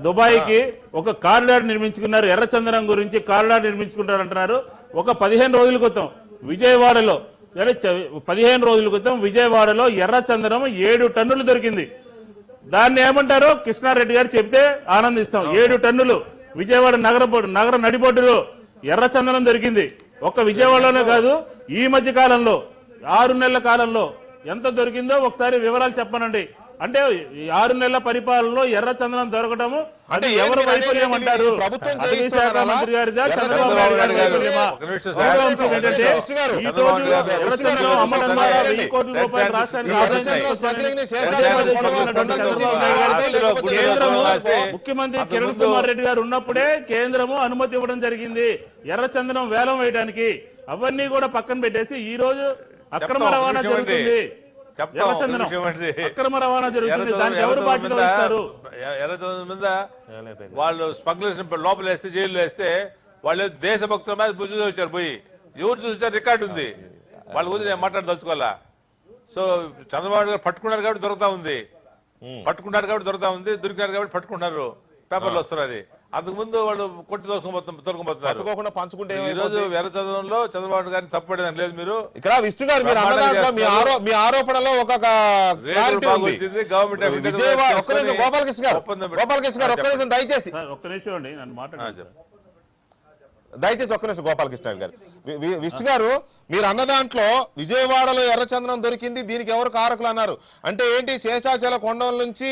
దుబాయ్కి ఒక కారిడార్ నిర్మించుకున్నారు. ఎర్రచందనం గురించి కారిడార్ నిర్మించుకుంటారు అంటున్నారు. ఒక 15 రోజుల క్రితం విజయవాడలో, 15 రోజుల క్రితం విజయవాడలో ఎర్రచందనం 7 టన్నులు దొరికింది. దాన్ని ఏమంటారో కృష్ణారెడ్డి గారు చెప్తే ఆనందిస్తాం. 7 టన్నులు విజయవాడ నగర నడిబొడ్డులో ఎర్రచందనం దొరికింది. ఒక్క విజయవాడలోనే కాదు, ఈ మధ్య కాలంలో 6 నెలల కాలంలో ఎంత దొరికిందో ఒకసారి వివరాలు చెప్పనండి. అంటే 6 నెలల పరిపాలనలో ఎర్రచందనం దొరకటము అది ఎవరు వైఫల్యం అంటారు? అటవీ శాఖ మంత్రి గారిదా, చంద్రబాబు నాయుడు గారి వైఫల్యమా? మూడో అంశం ఏంటంటే, ఈ రోజు ఎర్రచందనం అమ్మడం ద్వారా 1000 కోట్ల రూపాయలు రాష్ట్రానికి ఆదాయం తీసుకొచ్చారని చంద్రబాబు నాయుడు గారికి కేంద్రము, ముఖ్యమంత్రి కిరణ్ కుమార్ రెడ్డి గారు ఉన్నప్పుడే కేంద్రము అనుమతి ఇవ్వడం జరిగింది ఎర్రచందనం వేలం వేయడానికి. అవన్నీ కూడా పక్కన పెట్టేసి ఈ రోజు అక్రమ రవాణా జరుగుతుంది. అక్రమ రవాణా జరుగుతుంది. దానికి ఎవరు బాధ్యత వహిస్తారు? ఎర్రచందనం మీద వాళ్ళు స్మగ్లర్స్ లోపల వేస్తే, జైల్లో వేస్తే వాళ్ళు దేశభక్తుల మీద బుద్ధి వచ్చారు. పోయి ఎవరు చూసారు, రికార్డు ఉంది. వాళ్ళ గురించి నేను మాట్లాడదలుచుకోవాలా. సో చంద్రబాబు గారు పట్టుకున్నారు కాబట్టి దొరుకుతా ఉంది, దొరికినారు కాబట్టి పట్టుకున్నారు, పేపర్లు వస్తున్నది. అంతకుముందు వాళ్ళు కొట్టి తొలగబోతున్నారు. పంచుకుంటే ఈ రోజు ఎర్రచందనంలో చంద్రబాబు గారిని తప్పడేదని లేదు. మీరు ఇక్కడ విష్ణు గారు మీ ఆరోపణలో ఒక గోపాలకృష్ణ గారు ఒక్క నిమిషం దయచేసి ఒక్క నిమిషం అండి, నన్ను మాట్లాడారు. దయచేసి ఒక్క నిమిషం గోపాలకృష్ణ గారు. విష్ణు గారు, మీరు అన్న దాంట్లో విజయవాడలో ఎర్రచందనం దొరికింది, దీనికి ఎవరు కారకులు అన్నారు అంటే ఏంటి? శేషాచల కొండల నుంచి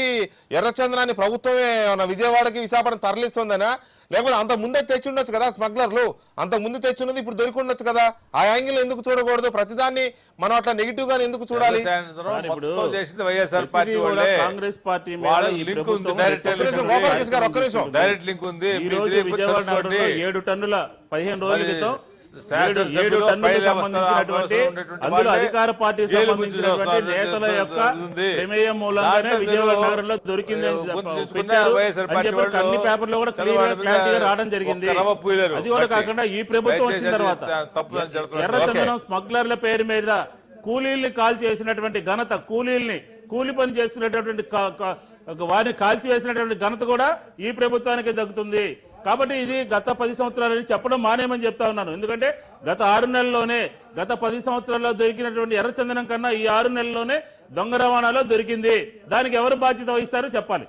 ఎర్రచందనాన్ని ప్రభుత్వమే విజయవాడకి విశాఖపట్నం తరలిస్తుందనా? లేకపోతే అంత ముందే తెచ్చి ఉండొచ్చు కదా స్మగ్లర్లు, అంత ముందు తెచ్చున్నది ఇప్పుడు దొరికి ఉండొచ్చు కదా. ఆ యాంగిల్ ఎందుకు చూడకూడదు? ప్రతిదాన్ని మనం అట్లా నెగిటివ్ గానే ఎందుకు చూడాలి? కాంగ్రెస్ పార్టీ డైరెక్ట్ లింక్ ఉంది. 7 టన్నుల 15 రోజుల క్రితం 7 టన్నులకు సంబంధించినటువంటి అందులో అధికార పార్టీకి సంబంధించినటువంటి నేతల యొక్క ప్రమేయం మూలంగానే విజయవాడ నగరంలో దొరికింది అని చెప్పి అన్ని పేపర్లో కూడా క్లారిటీగా రావడం జరిగింది. అది కూడా కాకుండా ఈ ప్రభుత్వం వచ్చిన తర్వాత ఎర్రచందనం స్మగ్లర్ల పేరు మీద కూలీల్ని కాల్ చేసినటువంటి ఘనత, కూలి పని చేసుకునేటటువంటి వారిని కాల్చి వేసినటువంటి ఘనత కూడా ఈ ప్రభుత్వానికి దక్కుతుంది. కాబట్టి ఇది గత 10 సంవత్సరాలని చెప్పడం మానేమని చెప్తా ఉన్నాను. ఎందుకంటే గత 6 నెలల్లోనే, గత 10 సంవత్సరాల్లో దొరికినటువంటి ఎర్రచందనం కన్నా ఈ 6 నెలల్లోనే దొంగ రవాణాలో దొరికింది. దానికి ఎవరు బాధ్యత వహిస్తారో చెప్పాలి.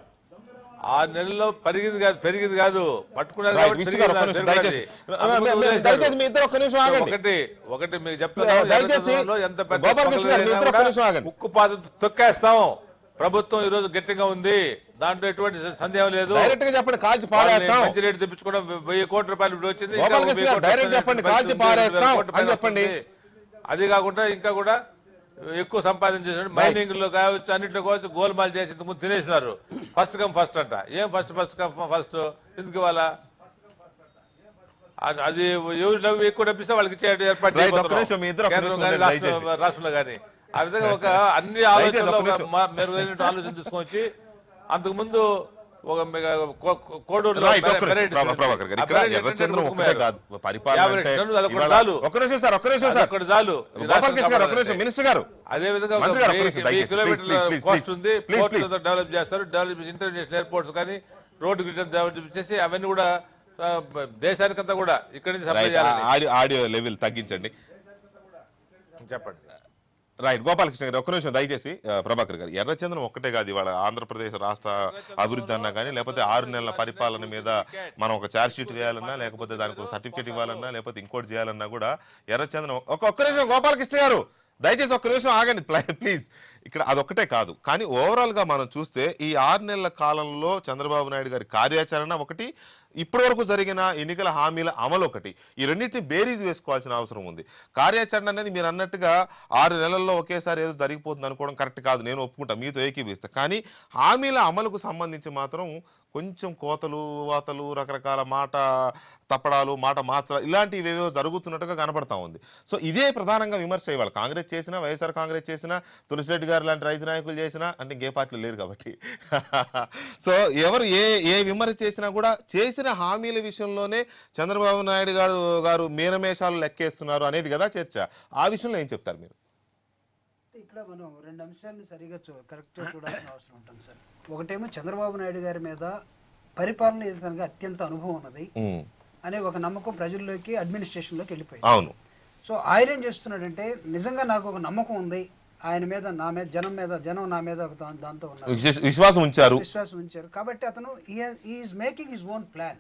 6 నెలల్లో పెరిగింది కాదు, పట్టుకున్నారు. ఒకటి మీకు చెప్తాను, ఎంత పెద్ద ఉక్కుపాత తొక్కేస్తాం. ప్రభుత్వం ఈ రోజు గట్టిగా ఉంది, దాంట్లో ఎటువంటి సందేహం లేదు. మంచి రేటు తెప్పించుకోవడం 1000 కోట్ల రూపాయలు ఇప్పుడు వచ్చింది. అది కాకుండా ఇంకా కూడా ఎక్కువ సంపాదన చేసినట్టు మైనింగ్ లో కావచ్చు, అన్నింటిలో కావచ్చు గోల్మాల్ చేసి ఇంతకుముందు తినేసినారు. ఫస్ట్ కమ్ ఫస్ట్ అంట. ఏం ఫస్ట్ కమ్ ఫస్ట్ ఎందుకు ఇవాళ? అది ఎవరు ఎక్కువ డబ్బిస్తే వాళ్ళకి ఇచ్చే ఏర్పాటు రాష్ట్రంలో కానీ. ఆ విధంగా ఒక అన్ని ఆలోచనలు మెరుగైన ఆలోచన తీసుకొచ్చి అంతకుముందు ఒక కోడూరు అదే విధంగా 1000 కిలోమీటర్ల కోస్ట్ ఉంది, పోర్టులతో డెవలప్ చేస్తారు. ఇంటర్నేషనల్ ఎయిర్పోర్ట్స్ కానీ రోడ్డు డెవలప్ చేసి అవన్నీ కూడా దేశానికంతా కూడా ఇక్కడి నుంచి సప్లై చేయాలి. ఆడియో లెవెల్ తగ్గించండి, చెప్పండి. రైట్. గోపాలకృష్ణ గారు ఒక్క నిమిషం దయచేసి. ప్రభాకర్ గారు, ఎర్రచందనం ఒక్కటే కాదు ఇవాళ ఆంధ్రప్రదేశ్ రాష్ట్ర అభివృద్ధి అన్నా కానీ, లేకపోతే 6 నెలల పరిపాలన మీద మనం ఒక ఛార్జ్ షీట్ వేయాలన్నా, లేకపోతే దానికి ఒక సర్టిఫికేట్ ఇవ్వాలన్నా, లేకపోతే ఇంకోటి చేయాలన్నా కూడా ఎర్రచందనం. ఒక్క నిమిషం గోపాలకృష్ణ గారు దయచేసి ఒక్క నిమిషం ఆగండి ప్లీజ్. ఇక్కడ అదొక్కటే కాదు, కానీ ఓవరాల్ గా మనం చూస్తే ఈ 6 నెలల కాలంలో చంద్రబాబు నాయుడు గారి కార్యాచరణ ఒకటి, ఇప్పటి వరకు జరిగిన ఎన్నికల హామీల అమలు ఒకటి, ఈ రెండింటిని బేరీజ్ వేసుకోవాల్సిన అవసరం ఉంది. కార్యాచరణ అనేది మీరు అన్నట్టుగా 6 నెలల్లో ఒకేసారి ఏదో జరిగిపోతుంది అనుకోవడం కరెక్ట్ కాదు, నేను ఒప్పుకుంటా, మీతో ఏకీభవిస్తా. కానీ హామీల అమలుకు సంబంధించి మాత్రం కొంచెం కోతలు వాతలు, రకరకాల మాట తప్పడాలు, మాట మాత్ర ఇలాంటివి ఏవో జరుగుతున్నట్టుగా కనపడతా ఉంది. సో ఇదే ప్రధానంగా విమర్శ ఇవ్వాలి. కాంగ్రెస్ చేసినా, వైఎస్ఆర్ కాంగ్రెస్ చేసినా, తులసిరెడ్డి గారు లాంటి రైతు నాయకులు చేసినా, అంటే ఇంకే పార్టీలు లేరు కాబట్టి సో ఎవరు ఏ విమర్శ చేసినా కూడా చేసిన హామీల విషయంలోనే చంద్రబాబు నాయుడు గారు మీనమేషాలు లెక్కేస్తున్నారు అనేది కదా చర్చ. ఆ విషయంలో ఏం చెప్తారు మీరు? ఇక్కడ మనం 2 అంశాలను సరిగా కరెక్ట్గా చూడాల్సిన అవసరం ఉంటుంది సార్. ఒకటేమో చంద్రబాబు నాయుడు గారి మీద పరిపాలన ఏదైనా అత్యంత అనుభవం ఉన్నది అనే ఒక నమ్మకం ప్రజల్లోకి, అడ్మినిస్ట్రేషన్లోకి వెళ్ళిపోయింది. అవును. సో ఆయన ఏం చేస్తున్నాడంటే, నిజంగా నాకు ఒక నమ్మకం ఉంది ఆయన మీద, నా మీద, జనం నా మీద ఒక దాంతో ఉన్నారు, విశ్వాసం ఉంచారు కాబట్టి అతను is making his own plan,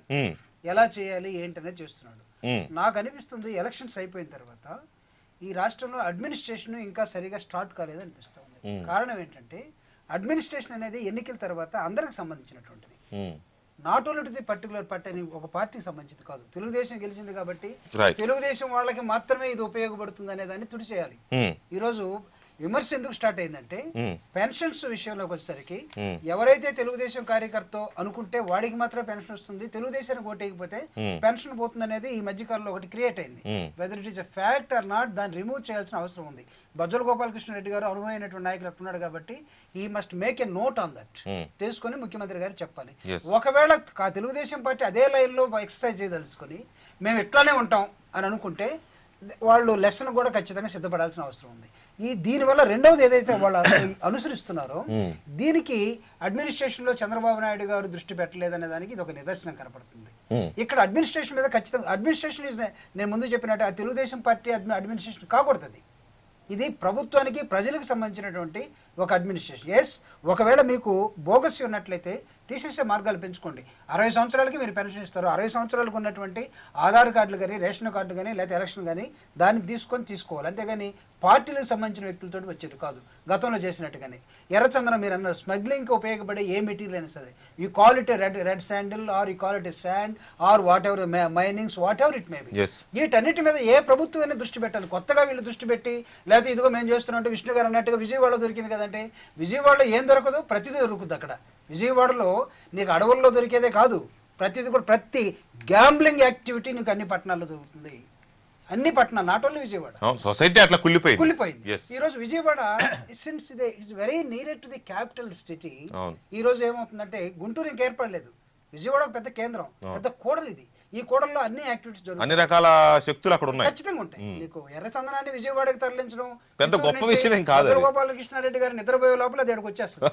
ఎలా చేయాలి ఏంటనేది చేస్తున్నాడు. నాకు అనిపిస్తుంది ఎలక్షన్స్ అయిపోయిన తర్వాత ఈ రాష్ట్రంలో అడ్మినిస్ట్రేషన్ ఇంకా సరిగా స్టార్ట్ కాలేదు అనిపిస్తుంది. కారణం ఏంటంటే, అడ్మినిస్ట్రేషన్ అనేది ఎన్నికల తర్వాత అందరికి సంబంధించినటువంటిది, not only to the particular party అని ఒక పార్టీకి సంబంధించింది కాదు. తెలుగుదేశం గెలిచింది కాబట్టి తెలుగుదేశం వాళ్ళకి మాత్రమే ఇది ఉపయోగపడుతుంది అనే దాన్ని తుడిచేయాలి. ఈరోజు విమర్శ ఎందుకు స్టార్ట్ అయిందంటే, పెన్షన్స్ విషయంలోకి వచ్చేసరికి ఎవరైతే తెలుగుదేశం కార్యకర్త అనుకుంటే వాడికి మాత్రమే పెన్షన్ వస్తుంది, తెలుగుదేశానికి ఓటేయకపోతే పెన్షన్ పోతుంది అనేది ఈ మధ్యకాలంలో ఒకటి క్రియేట్ అయింది. Whether it is a fact are not, దాన్ని రిమూవ్ చేయాల్సిన అవసరం ఉంది. బజ్జల గోపాలకృష్ణ రెడ్డి గారు అనుభవమైనటువంటి నాయకులు అట్టున్నాడు కాబట్టి ఈ must make a note on that, తెలుసుకొని ముఖ్యమంత్రి గారు చెప్పాలి. ఒకవేళ తెలుగుదేశం పార్టీ అదే లైన్ లో ఎక్సర్సైజ్ చేయదలుచుకొని మేము ఇట్లానే ఉంటాం అని అనుకుంటే వాళ్ళు లెసన్ కూడా ఖచ్చితంగా సిద్ధపడాల్సిన అవసరం ఉంది. దీనివల్ల రెండవది ఏదైతే వాళ్ళు అనుసరిస్తున్నారో దీనికి అడ్మినిస్ట్రేషన్ లో చంద్రబాబు నాయుడు గారు దృష్టి పెట్టలేదనే దానికి ఇది ఒక నిదర్శనం కనపడుతుంది. ఇక్కడ అడ్మినిస్ట్రేషన్ మీద ఖచ్చితంగా అడ్మినిస్ట్రేషన్ నేను ముందు చెప్పినట్టు ఆ తెలుగుదేశం పార్టీ అడ్మినిస్ట్రేషన్ కాకూడదు. ఇది ప్రభుత్వానికి, ప్రజలకు సంబంధించినటువంటి ఒక అడ్మినిస్ట్రేషన్. ఒకవేళ మీకు బోగస్ ఉన్నట్లయితే తీసేసే మార్గాలు పెంచుకోండి. 60 సంవత్సరాలకి మీరు పెన్షన్ ఇస్తారు. 60 సంవత్సరాలకు ఉన్నటువంటి ఆధార్ కార్డులు కానీ, రేషన్ కార్డు కానీ, లేకపోతే ఎలక్షన్ కానీ దాన్ని తీసుకోవాలి. అంతేగాని పార్టీలకు సంబంధించిన వ్యక్తులతో వచ్చేది కాదు గతంలో చేసినట్టుగానే. ఎర్రచందనం మీరు అన్నారు, స్మగ్లింగ్కి ఉపయోగపడే ఏ మెటీరియల్ అయినా సరే, you call it red sandal or you call it sand or whatever minings, whatever it may be, వీటన్నిటి మీద ఏ ప్రభుత్వమైనా దృష్టి పెట్టాలి. కొత్తగా వీళ్ళు దృష్టి పెట్టి లేకపోతే ఇదిగో మేము చేస్తున్నాం అంటే విష్ణు గారు అన్నట్టుగా విజయవాడలో దొరికింది కదంటే, విజయవాడలో ఏం దొరకదు, ప్రతిదీ దొరుకుతుంది అక్కడ. విజయవాడలో నీకు అడవుల్లో దొరికేదే కాదు, ప్రతిదీ కూడా ప్రతి గ్యాంబ్లింగ్ యాక్టివిటీ నీకు అన్ని పట్టణాల్లో దొరుకుతుంది. అన్ని పట్టణాలు, నాట్ ఓన్లీ విజయవాడ. సొసైటీ అట్లా కుళ్ళిపోయింది. ఈ రోజు Vijayawada since it's very near to the capital city. ఈ రోజు ఏమవుతుందంటే గుంటూరు ఇంక ఏర్పడలేదు, విజయవాడ ఒక పెద్ద కేంద్రం, పెద్ద కూడలు ఇది. ఈ కూడల్లో అన్ని యాక్టివిటీస్ జరుగుతాయి, అన్ని రకాల శక్తులు అక్కడ ఉన్నాయి, ఖచ్చితంగా ఉంటాయి. నీకు ఎర్రచందనాన్ని విజయవాడకి తరలించడం పెద్ద గొప్ప విషయం ఏం కాదు. గోపాలకృష్ణారెడ్డి గారు నిద్రపోయే లోపల అది అక్కడికి వచ్చేస్తుంది,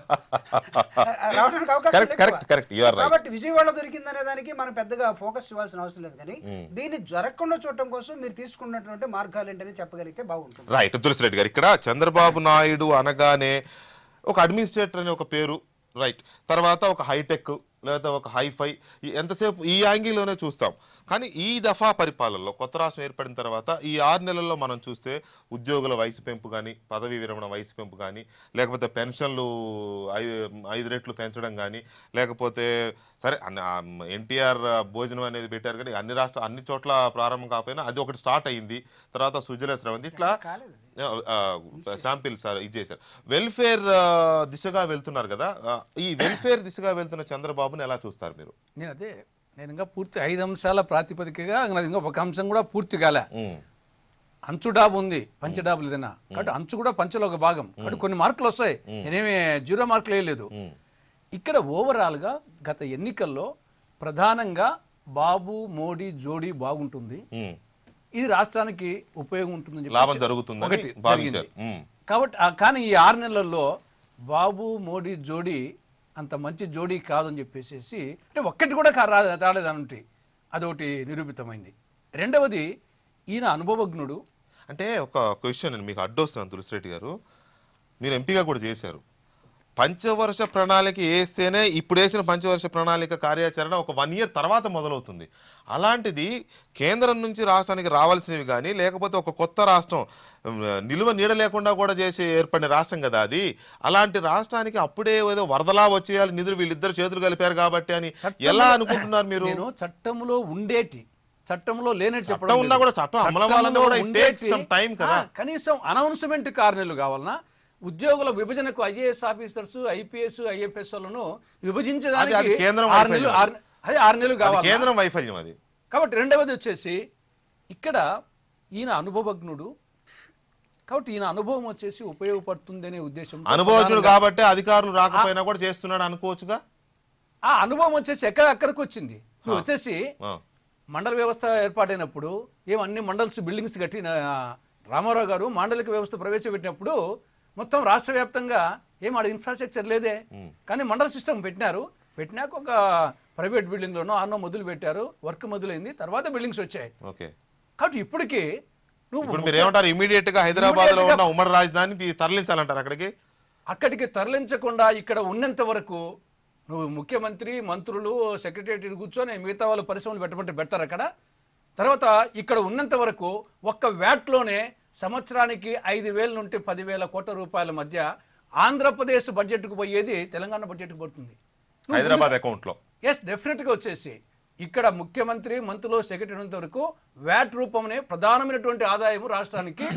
రావడానికి అవకాశం. కాబట్టి విజయవాడ దొరికిందనే దానికి మనం పెద్దగా ఫోకస్ ఇవ్వాల్సిన అవసరం లేదు. కానీ దీన్ని జరగకుండా చూడటం కోసం మీరు తీసుకున్నటువంటి మార్గాలు ఏంటని చెప్పగలిగితే బాగుంటుంది. రైట్. తులసిరెడ్డి గారు, ఇక్కడ చంద్రబాబు నాయుడు అనగానే ఒక అడ్మినిస్ట్రేటర్ అనే ఒక పేరు, రైట్, తర్వాత ఒక హైటెక్ లేదా ఒక హైఫై, ఎంతసేపు ఈ యాంగిల్లోనే చూస్తాం. కానీ ఈ దఫా పరిపాలనలో కొత్త రాష్ట్రం ఏర్పడిన తర్వాత ఈ 6 నెలల్లో మనం చూస్తే ఉద్యోగుల వయసు పెంపు కానీ, పదవీ విరమణ వయసు పెంపు కానీ, లేకపోతే పెన్షన్లు 5 రెట్లు పెంచడం కానీ, లేకపోతే సరే ఎన్టీఆర్ భోజనం అనేది పెట్టారు కానీ అన్ని చోట్ల ప్రారంభం కాకపోయినా అది ఒకటి స్టార్ట్ అయ్యింది. తర్వాత సుజల శ్రవంతి, ఇట్లా శాంపిల్ సార్ ఇది చేశారు. వెల్ఫేర్ దిశగా వెళ్తున్నారు కదా, ఈ వెల్ఫేర్ దిశగా వెళ్తున్న చంద్రబాబుని ఎలా చూస్తారు మీరు? నేను ఇంకా పూర్తి 5 అంశాల ప్రాతిపదికగా ఇంకా ఒక అంశం కూడా పూర్తి కాలే. అంచు డాబు ఉంది, పంచ డాబులు ఏదైనా కాబట్టి అంచు కూడా పంచలో ఒక భాగం కాబట్టి కొన్ని మార్కులు వస్తాయి, నేనేమి 0 మార్కులు వేయలేదు. ఇక్కడ ఓవరాల్ గా గత ఎన్నికల్లో ప్రధానంగా బాబు మోడీ జోడీ బాగుంటుంది, ఇది రాష్ట్రానికి ఉపయోగం ఉంటుందని లాభం జరుగుతుంది కాబట్టి. కానీ ఈ 6 నెలల్లో బాబు మోడీ జోడీ అంత మంచి జోడీ కాదని చెప్పేసి అంటే ఒక్కటి కూడా రాలేదనంటే అదొకటి నిరూపితమైంది. రెండవది ఈయన అనుభవజ్ఞుడు. అంటే ఒక క్వశ్చన్ నేను మీకు అడ్డొస్తున్నాను తులసిరెడ్డి గారు, మీరు ఎంపీగా కూడా చేశారు. పంచవర్ష ప్రణాళిక వేస్తేనే ఇప్పుడు వేసిన పంచవర్ష ప్రణాళిక కార్యాచరణ ఒక 1 year తర్వాత మొదలవుతుంది. అలాంటిది కేంద్రం నుంచి రాష్ట్రానికి రావాల్సినవి కానీ, లేకపోతే ఒక కొత్త రాష్ట్రం నిలువ నీడ లేకుండా కూడా చేసి ఏర్పడిన రాష్ట్రం కదా అది. అలాంటి రాష్ట్రానికి అప్పుడే ఏదో వరదలా వచ్చేయాలి నిధులు వీళ్ళిద్దరు చేతులు కలిపారు కాబట్టి అని ఎలా అనుకుంటున్నారు మీరు? నేను చట్టంలో ఉండేటి, చట్టంలో లేనట్టు చెప్పడం ఉన్నా కూడా చట్టం అమలు అవ్వాలన్నా కూడా it takes some time కదా. కనీసం అనౌన్స్మెంట్ 6 నెలలు కావాలన్నా, ఉద్యోగుల విభజనకు ఐఏఎస్ ఆఫీసర్స్, ఐపీఎస్, ఐఎఫ్ఎస్ లను విభజించడానికి 6 నెలలు కావాలి, కేంద్రం వైఫల్యం అది. కాబట్టి రెండవది వచ్చేసి ఇక్కడ ఈయన అనుభవజ్ఞుడు కాబట్టి ఈయన అనుభవం వచ్చేసి ఉపయోగపడుతుంది అనే ఉద్దేశం. అనుభవజ్ఞుడు కాబట్టి అధికారులు రాకపోయినా కూడా చేస్తున్నాడు అనుకోవచ్చుగా. ఆ అనుభవం వచ్చేసి అక్కడికి వచ్చింది. నువ్వు వచ్చేసి మండల వ్యవస్థ ఏర్పాటైనప్పుడు అన్ని మండల్స్ బిల్డింగ్స్ కట్టిన రామారావు గారు మాండలిక వ్యవస్థ ప్రవేశపెట్టినప్పుడు మొత్తం రాష్ట్ర వ్యాప్తంగా ఆడ ఇన్ఫ్రాస్ట్రక్చర్ లేదే, కానీ మండల సిస్టమ్ పెట్టినాక ఒక ప్రైవేట్ బిల్డింగ్ లోనో ఆనో మొదలు పెట్టారు, వర్క్ మొదలైంది, తర్వాత బిల్డింగ్స్ వచ్చాయి. కాబట్టి ఇప్పటికీ మీరు ఏమంటారు, ఇమీడియట్ గా హైదరాబాద్ లో ఉన్న ఉమ్మడి రాజధాని తరలించాలంటారు అక్కడికి తరలించకుండా ఇక్కడ ఉన్నంత వరకు నువ్వు ముఖ్యమంత్రి, మంత్రులు, సెక్రటేరియట్ కూర్చొని మిగతా వాళ్ళు పరిశ్రమలు పెడతారు అక్కడ. తర్వాత ఇక్కడ ఉన్నంత వరకు ఒక్క వ్యాట్లోనే సంవత్సరానికి 5,000 నుండి 10,000 కోట్ల రూపాయల మధ్య ఆంధ్రప్రదేశ్ బడ్జెట్కు పోయేది తెలంగాణ బడ్జెట్కు పడుతుంది హైదరాబాద్ అకౌంట్ లో. డెఫినెట్ గా వచ్చేసి ఇక్కడ ముఖ్యమంత్రి, మంత్రులు, సెక్రటరీ ఉన్నంత వరకు వ్యాట్ రూపంలో ప్రధానమైనటువంటి ఆదాయం రాష్ట్రానికి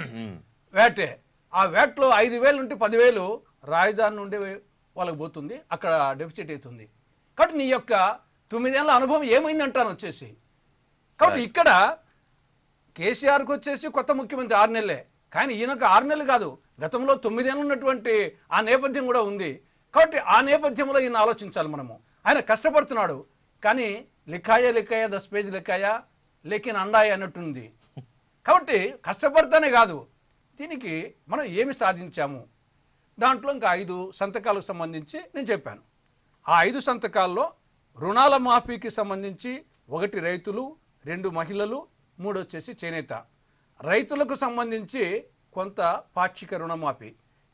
వ్యాటే. ఆ వ్యాట్ లో 5,000 నుండి 10,000 రాజధాని నుండి వాళ్ళకి పోతుంది, అక్కడ డెఫిసిట్ అవుతుంది. కాబట్టి నీ యొక్క 9 ఏళ్ల అనుభవం ఏమైందంటాను వచ్చేసి. కాబట్టి ఇక్కడ కేసీఆర్కి వచ్చేసి కొత్త ముఖ్యమంత్రి 6 నెలలే, కానీ ఈయనకు 6 నెలలు కాదు, గతంలో 9 ఏళ్ళు ఉన్నటువంటి ఆ నేపథ్యం కూడా ఉంది. కాబట్టి ఆ నేపథ్యంలో ఈయన ఆలోచించాలి మనము. ఆయన కష్టపడుతున్నాడు, కానీ లిఖాయా 10 పేజ్ లిఖాయా లేకిన్ అండాయి అన్నట్టుంది. కాబట్టి కష్టపడతానే కాదు, దీనికి మనం ఏమి సాధించాము దాంట్లో ఇంకా 5 సంతకాలకు సంబంధించి నేను చెప్పాను. ఆ 5 సంతకాల్లో రుణాల మాఫీకి సంబంధించి 1 రైతులు, 2 మహిళలు, 3 వచ్చేసి చేనేత. రైతులకు సంబంధించి కొంత పాక్షిక రుణమాఫీ,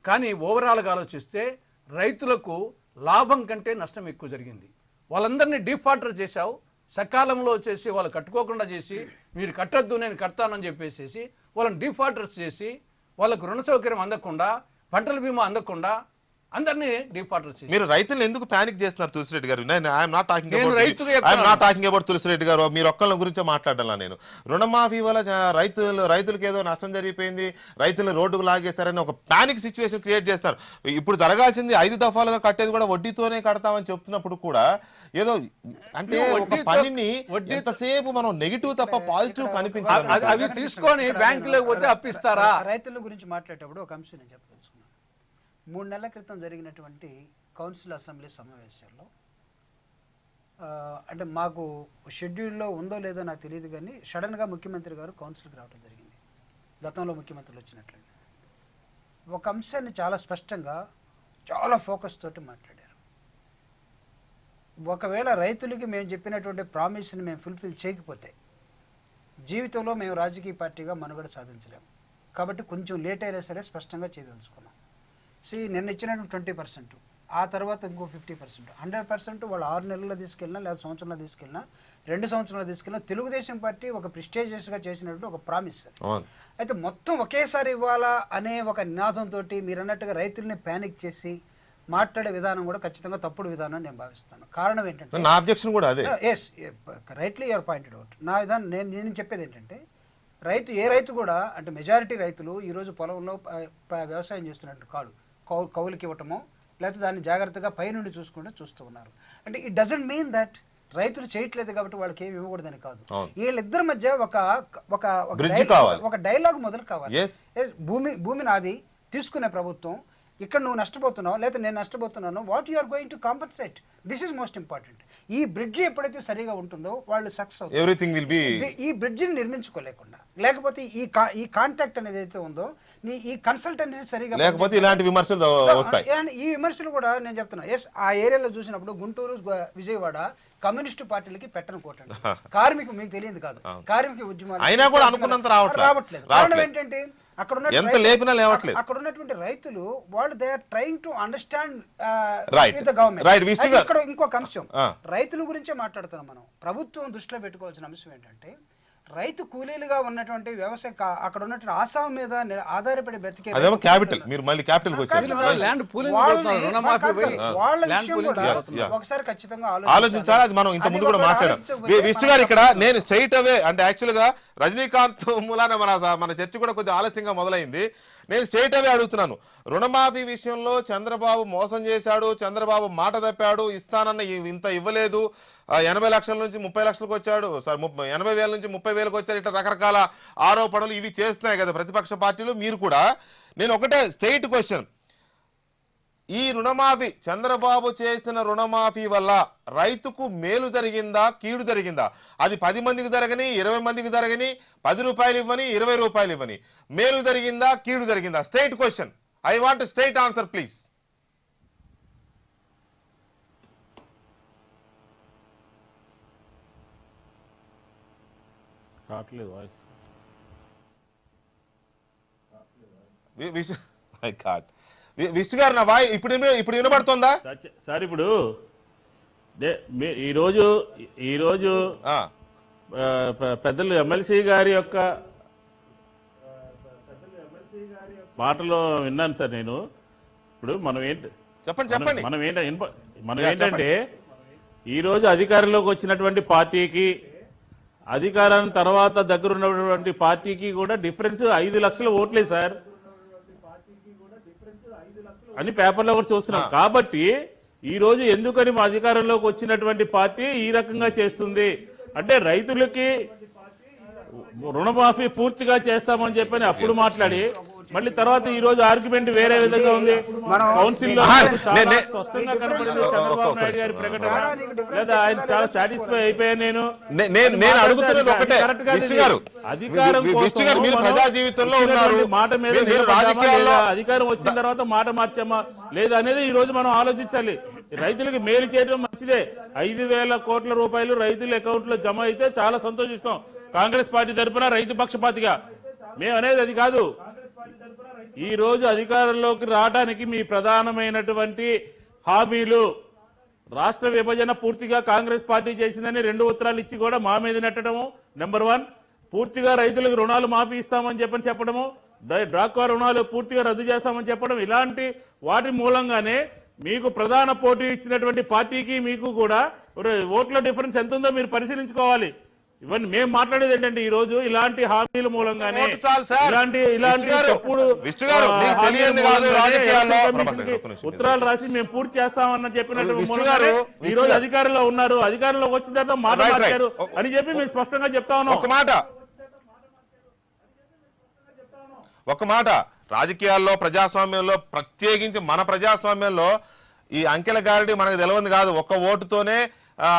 కానీ ఓవరాల్గా ఆలోచిస్తే రైతులకు లాభం కంటే నష్టం ఎక్కువ జరిగింది. వాళ్ళందరినీ డిఫాల్టర్ చేశావు, సకాలంలో చేసి వాళ్ళు కట్టుకోకుండా చేసి, మీరు కట్టొద్దు నేను కడతానని చెప్పేసి వాళ్ళని డిఫాల్టర్స్ చేసి, వాళ్ళకు రుణ సౌకర్యం అందకుండా, పంటల బీమా అందకుండా అందరినీ డిఫాల్టర్ చేసి. మీరు రైతులను ఎందుకు ప్యానిక్ చేస్తున్నారు తులసిరెడ్డి గారు? I'm not talking about Tulasireddy గారు, మీరు ఒక్కళ్ళ గురించే మాట్లాడాలా నేను. రుణమాఫీ వల్ల రైతులకు ఏదో నష్టం జరిగిపోయింది, రైతులను రోడ్డుకు లాగేస్తారని ఒక ప్యానిక్ సిచ్యువేషన్ క్రియేట్ చేస్తారు. ఇప్పుడు జరగాల్సింది 5 దఫాలుగా కట్టేది కూడా వడ్డీతోనే కడతామని చెప్తున్నప్పుడు కూడా ఏదో అంటే ఒక పనిని ఎంతసేపు మనం నెగిటివ్ తప్ప పాజిటివ్ కనిపించాలి. అవి తీసుకొని బ్యాంకులోకి పోతే అప్పిస్తారా? రైతుల గురించి మాట్లాడేటప్పుడు ఒక అంశం నేను చెప్పదలుచుకున్నాను. 3 నెలల క్రితం జరిగినటువంటి కౌన్సిల్ అసెంబ్లీ సమావేశాల్లో అంటే మాకు షెడ్యూల్లో ఉందో లేదో నాకు తెలియదు, కానీ సడన్గా ముఖ్యమంత్రి గారు కౌన్సిల్కి రావడం జరిగింది. గతంలో ముఖ్యమంత్రులు వచ్చినట్లుగా ఒక అంశాన్ని చాలా స్పష్టంగా చాలా ఫోకస్ తోటి మాట్లాడారు. ఒకవేళ రైతులకి మేము చెప్పినటువంటి ప్రామిస్ని మేము ఫుల్ఫిల్ చేయకపోతే జీవితంలో మేము రాజకీయ పార్టీగా మనుగడ సాధించలేము. కాబట్టి కొంచెం లేట్ అయినా సరే స్పష్టంగా చేయదలుచుకున్నాం. నిన్న ఇచ్చినటువంటి 20%, ఆ తర్వాత ఇంకో 50%, 100% వాళ్ళు 6 నెలల్లో తీసుకెళ్ళినా లేదా సంవత్సరంలో తీసుకెళ్ళినా 2 సంవత్సరాలు తీసుకెళ్ళినా తెలుగుదేశం పార్టీ ఒక ప్రిస్టేజియస్గా చేసినటువంటి ఒక ప్రామిస్. అయితే మొత్తం ఒకేసారి ఇవ్వాలా అనే ఒక నినాదంతో మీరు అన్నట్టుగా రైతుల్ని ప్యానిక్ చేసి మాట్లాడే విధానం కూడా ఖచ్చితంగా తప్పుడు విధానం నేను భావిస్తాను. కారణం ఏంటంటే నా అబ్జెక్షన్ కూడా అదే. Yes, rightly your pointed out. నా విధానం నేను చెప్పేది ఏంటంటే ఏ రైతు కూడా అంటే మెజారిటీ రైతులు ఈరోజు పొలంలో వ్యవసాయం చేస్తున్నట్టు కాదు, కౌలుకి ఇవ్వటమో లేకపోతే దాన్ని జాగ్రత్తగా పైనుండి చూస్తూ ఉన్నారు. అంటే ఇట్ డజంట్ మీన్ దట్ రైతులు చేయట్లేదు కాబట్టి వాళ్ళకి ఏమి ఇవ్వకూడదని కాదు. వీళ్ళిద్దరి మధ్య ఒక డైలాగ్ మొదలు కావాలి. భూమి నాది, తీసుకునే ప్రభుత్వం, ఇక్కడ నువ్వు నష్టపోతున్నావు లేదా నేను నష్టపోతున్నాను, what you are going to compensate, this is most important. ఈ బ్రిడ్జ్ ఎప్పుడైతే సరిగా ఉంటుందో వాళ్ళు సక్సెస్ అవుతారు. Everything will be. ఈ బ్రిడ్జిని నిర్మించుకోలేకుండా లేకపోతే ఈ కాంటాక్ట్ అనేది అయితే ఉందో, ఈ కన్సల్టెన్సీ సరిగా లేకపోతే ఇలాంటి విమర్శలు వస్తాయి. ఈ విమర్శలు కూడా నేను చెప్తున్నా. ఎస్, ఆ ఏరియాలో చూసినప్పుడు గుంటూరు, విజయవాడ కమ్యూనిస్టు పార్టీలకి పెట్టను కోటండి. కార్మికులు మీకు తెలియదు కాదు, కార్మిక ఉద్యమాలు అయినా కూడా అనుకున్నంత రావట్లేదు. కారణం ఏంటంటే అక్కడ ఉన్నటువంటి రైతులు వాళ్ళు they are trying to understand the government. ఇక్కడ ఇంకొక అంశం, రైతుల గురించే మాట్లాడుతున్నాం మనం. ప్రభుత్వం దృష్టిలో పెట్టుకోవాల్సిన అంశం ఏంటంటే రైతు కూలీలుగా ఉన్నటువంటి వ్యవసాయ అక్కడ ఉన్నటువంటి ఆసాం మీద ఆధారపడి బ్రతికే క్యాపిటల్. మీరు మళ్ళీ క్యాపిటల్ ఒకసారి ఖచ్చితంగా ఆలోచించాలి. అది మనం ఇంత ముందు కూడా మాట్లాడాం. విష్ణు గారు ఇక్కడ నేను స్ట్రైట్ అవే అంటే యాక్చువల్ గా రజనీకాంత్ మూలాన మన చర్చ కూడా కొద్దిగా ఆలస్యంగా మొదలైంది. నేను స్ట్రైట్ అవే అడుగుతున్నాను. రుణమాఫీ విషయంలో చంద్రబాబు మోసం చేశాడు, చంద్రబాబు మాట తప్పాడు, ఇస్తానన్న ఇంత ఇవ్వలేదు, 80 లక్షల నుంచి 30 లక్షలకు వచ్చాడు, 80,000 నుంచి 30,000కు వచ్చాడు, ఇట్లా రకరకాల ఆరోపణలు ఇవి చేస్తున్నాయి కదా ప్రతిపక్ష పార్టీలు, మీరు కూడా. నేను ఒకటే స్ట్రైట్ క్వశ్చన్, ఈ రుణమాఫీ చంద్రబాబు చేసిన రుణమాఫీ వల్ల రైతుకు మేలు జరిగిందా, కీడు జరిగిందా? అది 10 మందికి జరగని, 20 మందికి జరగని, 10 రూపాయలు ఇవ్వని, 20 రూపాయలు ఇవ్వని, మేలు జరిగిందా, కీడు జరిగిందా? Straight question. I want straight answer please. Vishnu గారు నా వాయి ఇప్పుడు వినబడుతుందా సార్? ఇప్పుడు ఈరోజు పెద్దలు ఎమ్మెల్సీ గారి యొక్క మాటలో విన్నాను సార్ నేను. ఇప్పుడు మనం ఏంటంటే ఈరోజు అధికారంలోకి వచ్చినటువంటి పార్టీకి, అధికారం తర్వాత దగ్గర ఉన్నటువంటి పార్టీకి కూడా డిఫరెన్స్ 5 లక్షల ఓట్లే సార్ అని పేపర్లో కూడా చూస్తున్నాం. కాబట్టి ఈ రోజు ఎందుకని మా అధికారంలోకి వచ్చినటువంటి పార్టీ ఈ రకంగా చేస్తుంది అంటే రైతులకి రుణమాఫీ పూర్తిగా చేస్తామని చెప్పని అప్పుడు మాట్లాడి మళ్ళీ తర్వాత ఈ రోజు ఆర్గ్యుమెంట్ వేరే విధంగా ఉంది. కౌన్సిల్ లో చాలా స్పష్టంగా కనపడింది చంద్రబాబు నాయుడు గారి ప్రకటన, లేదా ఆయన చాలా సాటిస్ఫై అయిపోయాను నేను అడుగుతున్నది ఒకటే. అధికారం కోసం మాట మీద నిలబడ్డామా లేదా, అధికారం వచ్చిన తర్వాత మాట మార్చామా లేదా అనేది ఈ రోజు మనం ఆలోచించాలి. రైతులకు మేలు చేయడం మంచిదే. 5,000 కోట్ల రూపాయలు రైతుల అకౌంట్ లో జమ అయితే చాలా సంతోషిస్తాం. కాంగ్రెస్ పార్టీ తరఫున రైతు పక్షపాతిగా మేము అనేది అది కాదు. ఈ రోజు అధికారంలోకి రావడానికి మీ ప్రధానమైనటువంటి హామీలు. రాష్ట్ర విభజన పూర్తిగా కాంగ్రెస్ పార్టీ చేసిందని 2 ఉత్తరాలు ఇచ్చి కూడా మా మీద నెట్టడము. నెంబర్ 1, పూర్తిగా రైతులకు రుణాలు మాఫీ ఇస్తామని చెప్పడము, డ్వాక్రా రుణాలు పూర్తిగా రద్దు చేస్తామని చెప్పడం, ఇలాంటి వాటి మూలంగానే మీకు ప్రధాన పోటీ ఇచ్చినటువంటి పార్టీకి మీకు కూడా ఓట్ల డిఫరెన్స్ ఎంత ఉందో మీరు పరిశీలించుకోవాలి. ఇవన్నీ మేము మాట్లాడేది ఏంటంటే ఈ రోజు ఇలాంటి హామీల మూలంగానే ఇలాంటి తప్పుడు ఉత్తరాలు రాసి మేము పూర్తి చేస్తామని చెప్పినట్టు మూలంగానే ఈ రోజు అధికారంలో ఉన్నారు, అధికారంలోకి వచ్చిన తర్వాత మాట మార్చారు అని చెప్పి మేము స్పష్టంగా చెప్తా ఉన్నాం. ఒక మాట రాజకీయాల్లో, ప్రజాస్వామ్యంలో, ప్రత్యేకించి మన ప్రజాస్వామ్యంలో ఈ అంకెల గారిడి మనకు తెలియదు కాదు. ఒక్క ఓటుతోనే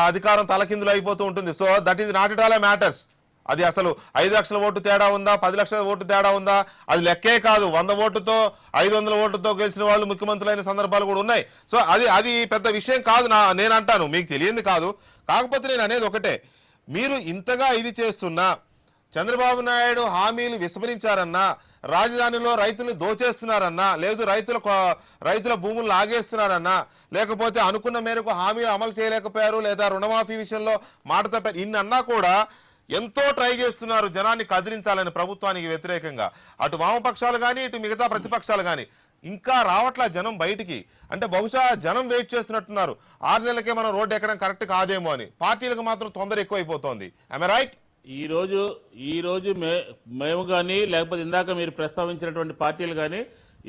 అధికారం తలకిందులు అయిపోతూ ఉంటుంది. So that is not it all matters. అది అసలు 5 లక్షల ఓటు తేడా ఉందా, 10 లక్షల ఓటు తేడా ఉందా, అది లెక్కే కాదు. 100 ఓటుతో 500 ఓటుతో గెలిచిన వాళ్ళు ముఖ్యమంత్రులైన సందర్భాలు కూడా ఉన్నాయి. సో అది పెద్ద విషయం కాదు. నేను అంటాను, మీకు తెలియంది కాదు. కాకపోతే నేను అనేది ఒకటే, మీరు ఇంతగా ఇది చేస్తున్నా, చంద్రబాబు నాయుడు హామీలు విస్మరించారన్నా, రాజధానిలో రైతులు దోచేస్తున్నారన్నా, లేదు రైతుల భూములు లాగేస్తున్నారన్నా, లేకపోతే అనుకున్న మేరకు హామీలు అమలు చేయలేకపోయారు, లేదా రుణమాఫీ విషయంలో మాట తప్పారు, ఇన్నన్నా కూడా ఎంతో ట్రై చేస్తున్నారు జనాన్ని కదిలించాలని ప్రభుత్వానికి వ్యతిరేకంగా. అటు వామపక్షాలు కానీ, ఇటు మిగతా ప్రతిపక్షాలు కానీ ఇంకా రావట్లా జనం బయటికి. అంటే బహుశా జనం వెయిట్ చేస్తున్నట్టున్నారు, 6 నెలలకే మనం రోడ్డు ఎక్కడం కరెక్ట్ కాదేమో అని. పార్టీలకు మాత్రం తొందర ఎక్కువైపోతోంది. I right? ఈ రోజు మేము కానీ, లేకపోతే ఇందాక మీరు ప్రస్తావించినటువంటి పార్టీలు కానీ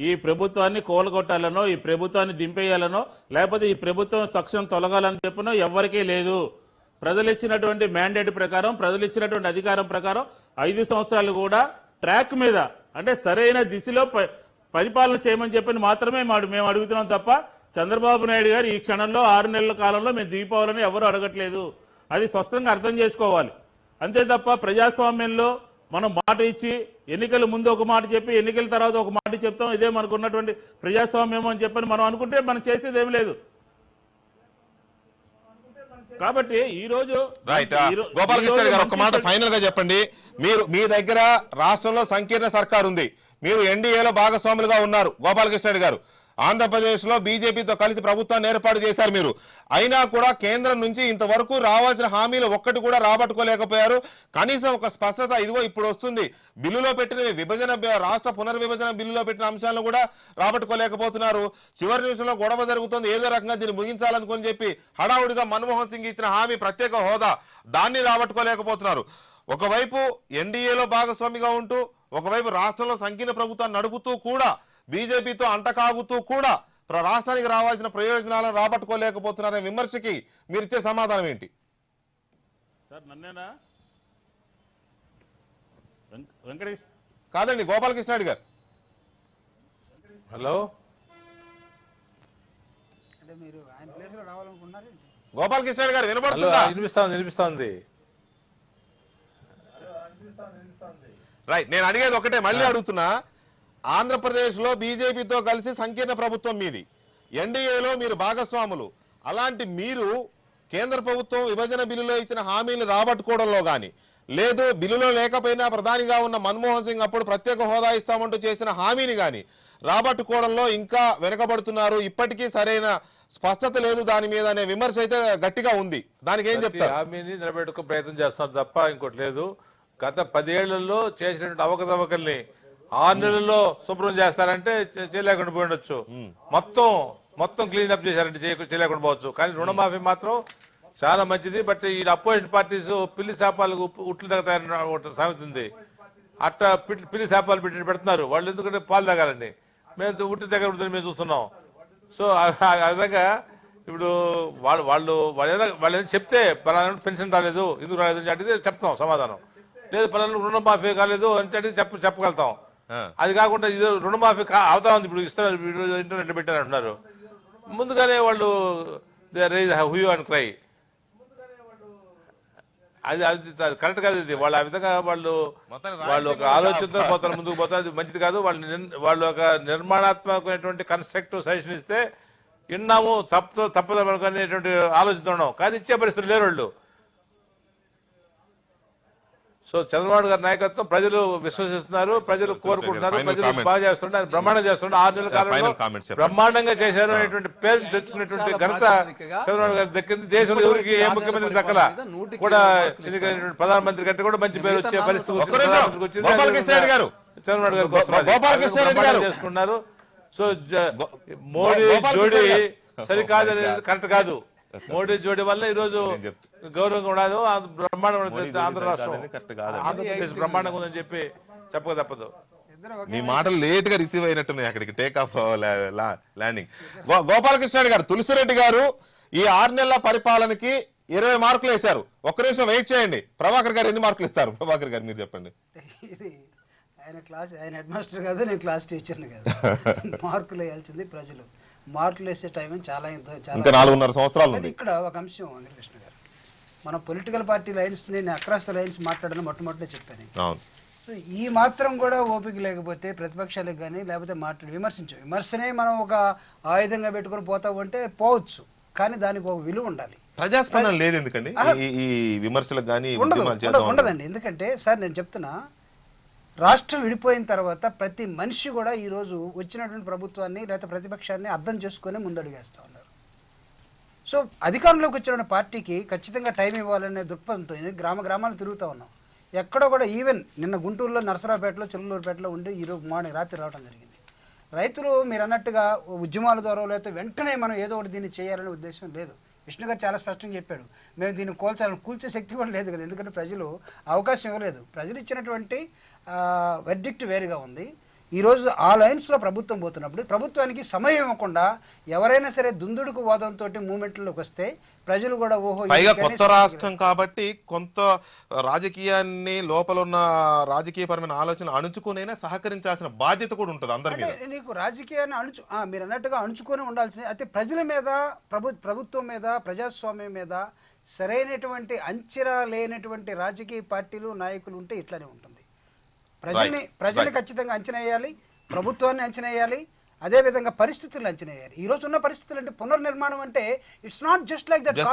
ఈ ప్రభుత్వాన్ని కూలగొట్టాలనో, ఈ ప్రభుత్వాన్ని దింపేయాలనో, లేకపోతే ఈ ప్రభుత్వం తక్షణం తొలగాలని చెప్పనో ఎవరికీ లేదు. ప్రజలు ఇచ్చినటువంటి మ్యాండేట్ ప్రకారం, ప్రజలు ఇచ్చినటువంటి అధికారం ప్రకారం 5 సంవత్సరాలు కూడా ట్రాక్ మీద, అంటే సరైన దిశలో పరిపాలన చేయమని చెప్పని మాత్రమే మేము అడుగుతున్నాం తప్ప చంద్రబాబు నాయుడు గారు ఈ క్షణంలో 6 నెలల కాలంలో మేము దిగిపోవాలని ఎవరు అడగట్లేదు. అది స్పష్టంగా అర్థం చేసుకోవాలి. అంతే తప్ప ప్రజాస్వామ్యంలో మనం మాట ఇచ్చి ఎన్నికల ముందు ఒక మాట చెప్పి ఎన్నికల తర్వాత ఒక మాట చెప్తాం, ఇదే మనకు ఉన్నటువంటి ప్రజాస్వామ్యం అని చెప్పని మనం అనుకుంటే మనం చేసేది ఏం లేదు. కాబట్టి ఈ రోజు గోపాలకృష్ణ గారు ఒక మాట ఫైనల్ గా చెప్పండి. మీ దగ్గర రాష్ట్రంలో సంకీర్ణ సర్కార్ ఉంది, మీరు ఎన్డీఏలో భాగస్వాములుగా ఉన్నారు. గోపాలకృష్ణ గారు ఆంధ్రప్రదేశ్ లో బీజేపీతో కలిసి ప్రభుత్వాన్ని ఏర్పాటు చేశారు మీరు. అయినా కూడా కేంద్రం నుంచి ఇంతవరకు రావాల్సిన హామీలు ఒక్కటి కూడా రాబట్టుకోలేకపోయారు. కనీసం ఒక స్పష్టత ఇదిగో ఇప్పుడు వస్తుంది, బిల్లులో పెట్టిన రాష్ట్ర పునర్విభజన బిల్లులో పెట్టిన అంశాలను కూడా రాబట్టుకోలేకపోతున్నారు. చివరి నిమిషంలో గొడవ జరుగుతుంది, ఏదో రకంగా దీన్ని ముగించాలనుకుని చెప్పి హడావుడిగా మన్మోహన్ సింగ్ ఇచ్చిన హామీ ప్రత్యేక హోదా, దాన్ని రాబట్టుకోలేకపోతున్నారు. ఒకవైపు ఎన్డీఏలో భాగస్వామిగా ఉంటూ, ఒకవైపు రాష్ట్రంలో సంకీర్ణ ప్రభుత్వాన్ని నడుపుతూ కూడా, బీజేపీతో అంటకాగుతూ కూడా రాష్ట్రానికి రావాల్సిన ప్రయోజనాలను రాబట్టుకోలేకపోతున్నారనే విమర్శకి మీరిచ్చే సమాధానం ఏంటి? సార్ నన్నేనా? వెంకటేష్ కాదండి, గోపాలకృష్ణ గారు. హలో, అంటే మీరు ఆయన ప్లేస్ లో రావాలనుకున్నారు? గోపాలకృష్ణ గారు వినపడుతుందా? వినిపిస్తుంది. రైట్, నేను అడిగేది ఒకటే, మళ్ళీ అడుగుతున్నా. ఆంధ్రప్రదేశ్ లో బీజేపీతో కలిసి సంకీర్ణ ప్రభుత్వం మీది, ఎన్డీఏలో మీరు భాగస్వాములు. అలాంటి మీరు కేంద్ర ప్రభుత్వం విభజన బిల్లులో ఇచ్చిన హామీలు రాబట్టుకోవడంలో కానీ, లేదు బిల్లులో లేకపోయినా ప్రధానిగా ఉన్న మన్మోహన్ సింగ్ అప్పుడు ప్రత్యేక హోదా ఇస్తామంటూ చేసిన హామీని కానీ రాబట్టుకోవడంలో ఇంకా వెనకబడుతున్నారు. ఇప్పటికీ సరైన స్పష్టత లేదు దాని మీద అనే విమర్శ అయితే గట్టిగా ఉంది. దానికి ఏం చెప్తారు? హామీని నిలబెట్టుకో ప్రయత్నం చేస్తున్నారు తప్ప ఇంకోటి లేదు. గత 10 ఏళ్లలో చేసినటువంటి అవకతవకల్ని 6 నెలల్లో శుభ్రం చేస్తారంటే చేయలేకుండా పోయి ఉండొచ్చు. మొత్తం క్లీన్ అప్ చేశారంటే చేయలేకుండా పోవచ్చు. కానీ రుణమాఫీ మాత్రం చాలా మంచిది. బట్ ఈ అపోజిషన్ పార్టీస్ పిల్లి శాపాలకు ఉట్లు తగ్గుతాయని సాగుతుంది. అట్లా పిల్లి శాపాలు పెడుతున్నారు వాళ్ళు. ఎందుకంటే పాలు తాగాలండి, మేము ఉట్టి దగ్గర ఉంటుంది మేము చూస్తున్నాం. సో ఆ విధంగా ఇప్పుడు వాళ్ళు ఏదైనా చెప్తే పలానా పెన్షన్ రాలేదు, ఎందుకు రాలేదు అని అడిగితే చెప్తాం సమాధానం. లేదు పలానా రుణమాఫీ కాలేదు అంటే అడిగితే చెప్పగలుగుతాం. అది కాకుండా ఇది రుణమాఫీ అవుతా ఉంది, ఇప్పుడు ఇస్తున్నారు, ఇంటర్నెట్లో పెట్టారంటున్నారు. ముందుగానే వాళ్ళు హూ అండ్ క్రై. అది కరెక్ట్ కాదు. ఇది వాళ్ళు ఆ విధంగా వాళ్ళు ఒక ఆలోచనతో పోతారు, ముందుకు పోతారు. అది మంచిది కాదు. వాళ్ళు ఒక నిర్మాణాత్మకమైనటువంటి కన్స్ట్రక్టివ్ సజెషన్ ఇస్తే విన్నాము, తప్పదు అనేటువంటి ఆలోచనతో ఉన్నాం. కానీ ఇచ్చే పరిస్థితులు లేరు వాళ్ళు. సో చంద్రబాబు గారి నాయకత్వం ప్రజలు విశ్వసిస్తున్నారు, ప్రజలు కోరుకుంటున్నారు, Final ప్రజలు comments. బాగా చేస్తున్నారు, ఆయన బ్రహ్మాండం చేస్తున్నారు. 6 నెలల కాలంలో Final comments చెప్పండి. బ్రహ్మాండంగా చేశారు అనేటువంటి పేరు తెచ్చుకునేటువంటి ఘనత చంద్రబాబు గారి దక్కింది. దేశంలో ఎవరికి ఏ ముఖ్యమంత్రి దక్కల కూడా, ఎందుకంటే ప్రధానమంత్రి కంటే కూడా మంచి పేరు వచ్చే పరిస్థితి ఒక్క నిమిషం. గోపాలకృష్ణ రెడ్డి గారు. చంద్రబాబు గారికి వస్తున్నది. గోపాలకృష్ణ రెడ్డి గారు. బ్రహ్మాండం చేసుకున్నారు. సో మోడీ గోపాలకృష్ణ జోడీ గారు. సరికాదు అనేది కరెక్ట్ కాదు. మోడీ జోడీ వల్ల ఈ రోజు గౌరవంగా ఉండదు. బ్రహ్మాండం ఉన్నది ఆంధ్ర రాష్ట్రం, కరెక్ట్ కాదు. ఆంధ్రప్రదేశ్ బ్రహ్మాండంగా ఉందని చెప్పి చెప్పక తప్పదు. మీ మాటలు లేట్ గా రిసీవ్ అయినట్టున్నాయి అక్కడికి take off landing. Gopalakrishna Reddy గారు, తులసిరెడ్డి గారు ఈ 6 నెలల పరిపాలనకి 20 మార్కులు వేశారు. ఒక్క నిమిషం వెయిట్ చేయండి. ప్రభాకర్ గారు ఎన్ని మార్కులు ఇస్తారు? ప్రభాకర్ గారు మీరు చెప్పండి. ఇది ఆయన హెడ్ మాస్టర్ కాదు, నేను క్లాస్ టీచర్ని కాదు. మార్కులు వేయాల్సింది ప్రజలు. మార్కులు వేసే టైం చాలా ఇంకా 4.5 సంవత్సరాలు ఉంది. ఇక్కడ ఒక అంశం వెంకటకృష్ణ గారు, మన పొలిటికల్ పార్టీ లైన్స్ నేను అక్రాస్ ద లైన్స్ మాట్లాడని మొట్టమొదటి చెప్పాను. అవును. సో ఈ మాత్రం కూడా ఓపిక లేకపోతే ప్రతిపక్షాలకు కానీ లేకపోతే విమర్శనే మనం ఒక ఆయుధంగా పెట్టుకుని పోతావు అంటే పోవచ్చు, కానీ దానికి ఒక విలువ ఉండాలి. ప్రజాస్పందన లేదు ఎందుకండి ఈ విమర్శలకు కానీ? ఉండదండి. ఎందుకంటే సార్ నేను చెప్తున్నా, రాష్ట్రం విడిపోయిన తర్వాత ప్రతి మనిషి కూడా ఈ రోజు వచ్చినటువంటి ప్రభుత్వాన్ని లేదా ప్రతిపక్షాన్ని అర్థం చేసుకుని ముందడుగేస్తా ఉన్నారు. సో అధికారంలోకి వచ్చిన పార్టీకి ఖచ్చితంగా టైం ఇవ్వాలనే దృక్పథంతో గ్రామాలు తిరుగుతూ ఉన్నాం. ఎక్కడో కూడా ఈవెన్ నిన్న గుంటూరులో, నరసరావుపేటలో, చిల్లూరుపేటలో ఉండి ఈరోజు మార్నింగ్ రాత్రి రావడం జరిగింది. రైతులు మీరు అన్నట్టుగా ఉద్యమాల ద్వారా లేకపోతే వెంటనే మనం ఏదో ఒకటి దీన్ని చేయాలనే ఉద్దేశం లేదు. విష్ణు గారు చాలా స్పష్టంగా చెప్పాడు, మేము దీన్ని కూల్చే శక్తి కూడా లేదు కదా. ఎందుకంటే ప్రజలు అవకాశం ఇవ్వలేదు. ప్రజలు ఇచ్చినటువంటి వెర్డిక్ట్ వేరుగా ఉంది. ఈరోజు ఆ లైన్స్లో ప్రభుత్వం పోతున్నప్పుడు ప్రభుత్వానికి సమయం ఇవ్వకుండా ఎవరైనా సరే దుందుడుకు వాదంతో మూమెంట్లోకి వస్తే ప్రజలు కూడా పైగా కొత్త రాష్ట్రం కాబట్టి కొంత రాజకీయాన్ని లోపల ఉన్న రాజకీయపరమైన ఆలోచన అణుచుకునైనా సహకరించాల్సిన బాధ్యత కూడా ఉంటుంది అందరి మీద. నీకు రాజకీయాన్ని మీరు అన్నట్టుగా అణుచుకొని ఉండాల్సింది. అయితే ప్రజల మీద, ప్రభుత్వం మీద, ప్రజాస్వామ్యం మీద సరైనటువంటి అంచనా లేనటువంటి రాజకీయ పార్టీలు, నాయకులు ఉంటే ఇట్లానే ఉంటుంది. ప్రజల్ని ఖచ్చితంగా అంచనా వేయాలి, ప్రభుత్వాన్ని అంచనా వేయాలి, అదే విధంగా పరిస్థితులు అంచనా వేయాలి. ఈ రోజు ఉన్న పరిస్థితులు అంటే పునర్నిర్మాణం అంటే it's not just like that.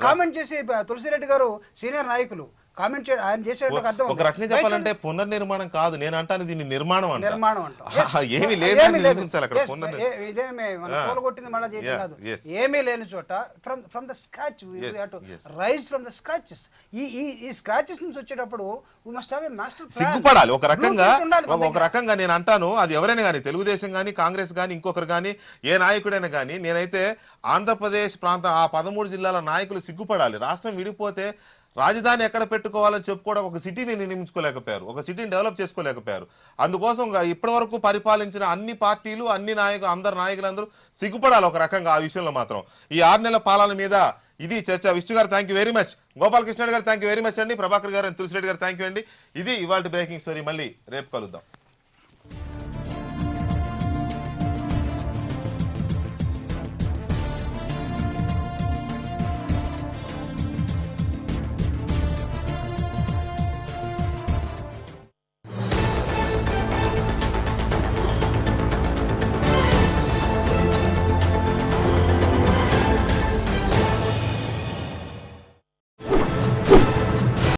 Comment చేసి తులసిరెడ్డి గారు సీనియర్ నాయకులు కామెంట్ చేయడం ఆయన చేసేటువంటి అర్థం ఒక రకంగా చెప్పాలంటే పునర్నిర్మాణం కాదు, నేను అంటాను దీన్ని నిర్మాణం అంటాం. ఏమీ కొట్టింది మళ్ళీ చేయడం కాదు. ఏమీ లేని చోట from the scratch rise from the scratches. ఈ స్క్రాచెస్ నుంచి వచ్చేటప్పుడు we must have a master plan. సిగ్గుపడాలి ఒక రకంగా నేను అంటాను. అది ఎవరైనా కానీ, తెలుగుదేశం కానీ, కాంగ్రెస్ కానీ, ఇంకొకరు కానీ, ఏ నాయకుడైనా కానీ, నేనైతే ఆంధ్రప్రదేశ్ ప్రాంతం ఆ 13 జిల్లాల నాయకులు సిగ్గుపడాలి. రాష్ట్రం విడిపోతే రాజధాని ఎక్కడ పెట్టుకోవాలని చెప్పుకోవడం ఒక సిటీని నిర్మించుకోలేకపోయారు, ఒక సిటీని డెవలప్ చేసుకోలేకపోయారు. అందుకోసం ఇప్పటి వరకు పరిపాలించిన అన్ని పార్టీలు, అందరు నాయకులందరూ సిగ్గుపడాలి ఒక రకంగా ఆ విషయంలో మాత్రం. ఈ 6 నెలల పాలన మీద ఇది చర్చ. విష్ణు గారు thank you very much. Gopalakrishna గారు థ్యాంక్ యూ వెరీ మచ్ అండి. ప్రభాకర్ గారు, తులసిరెడ్డి గారు థ్యాంక్ యూ అండి. ఇది ఇవాళ బ్రేకింగ్ స్టోరీ. మళ్ళీ రేపు కలుద్దాం.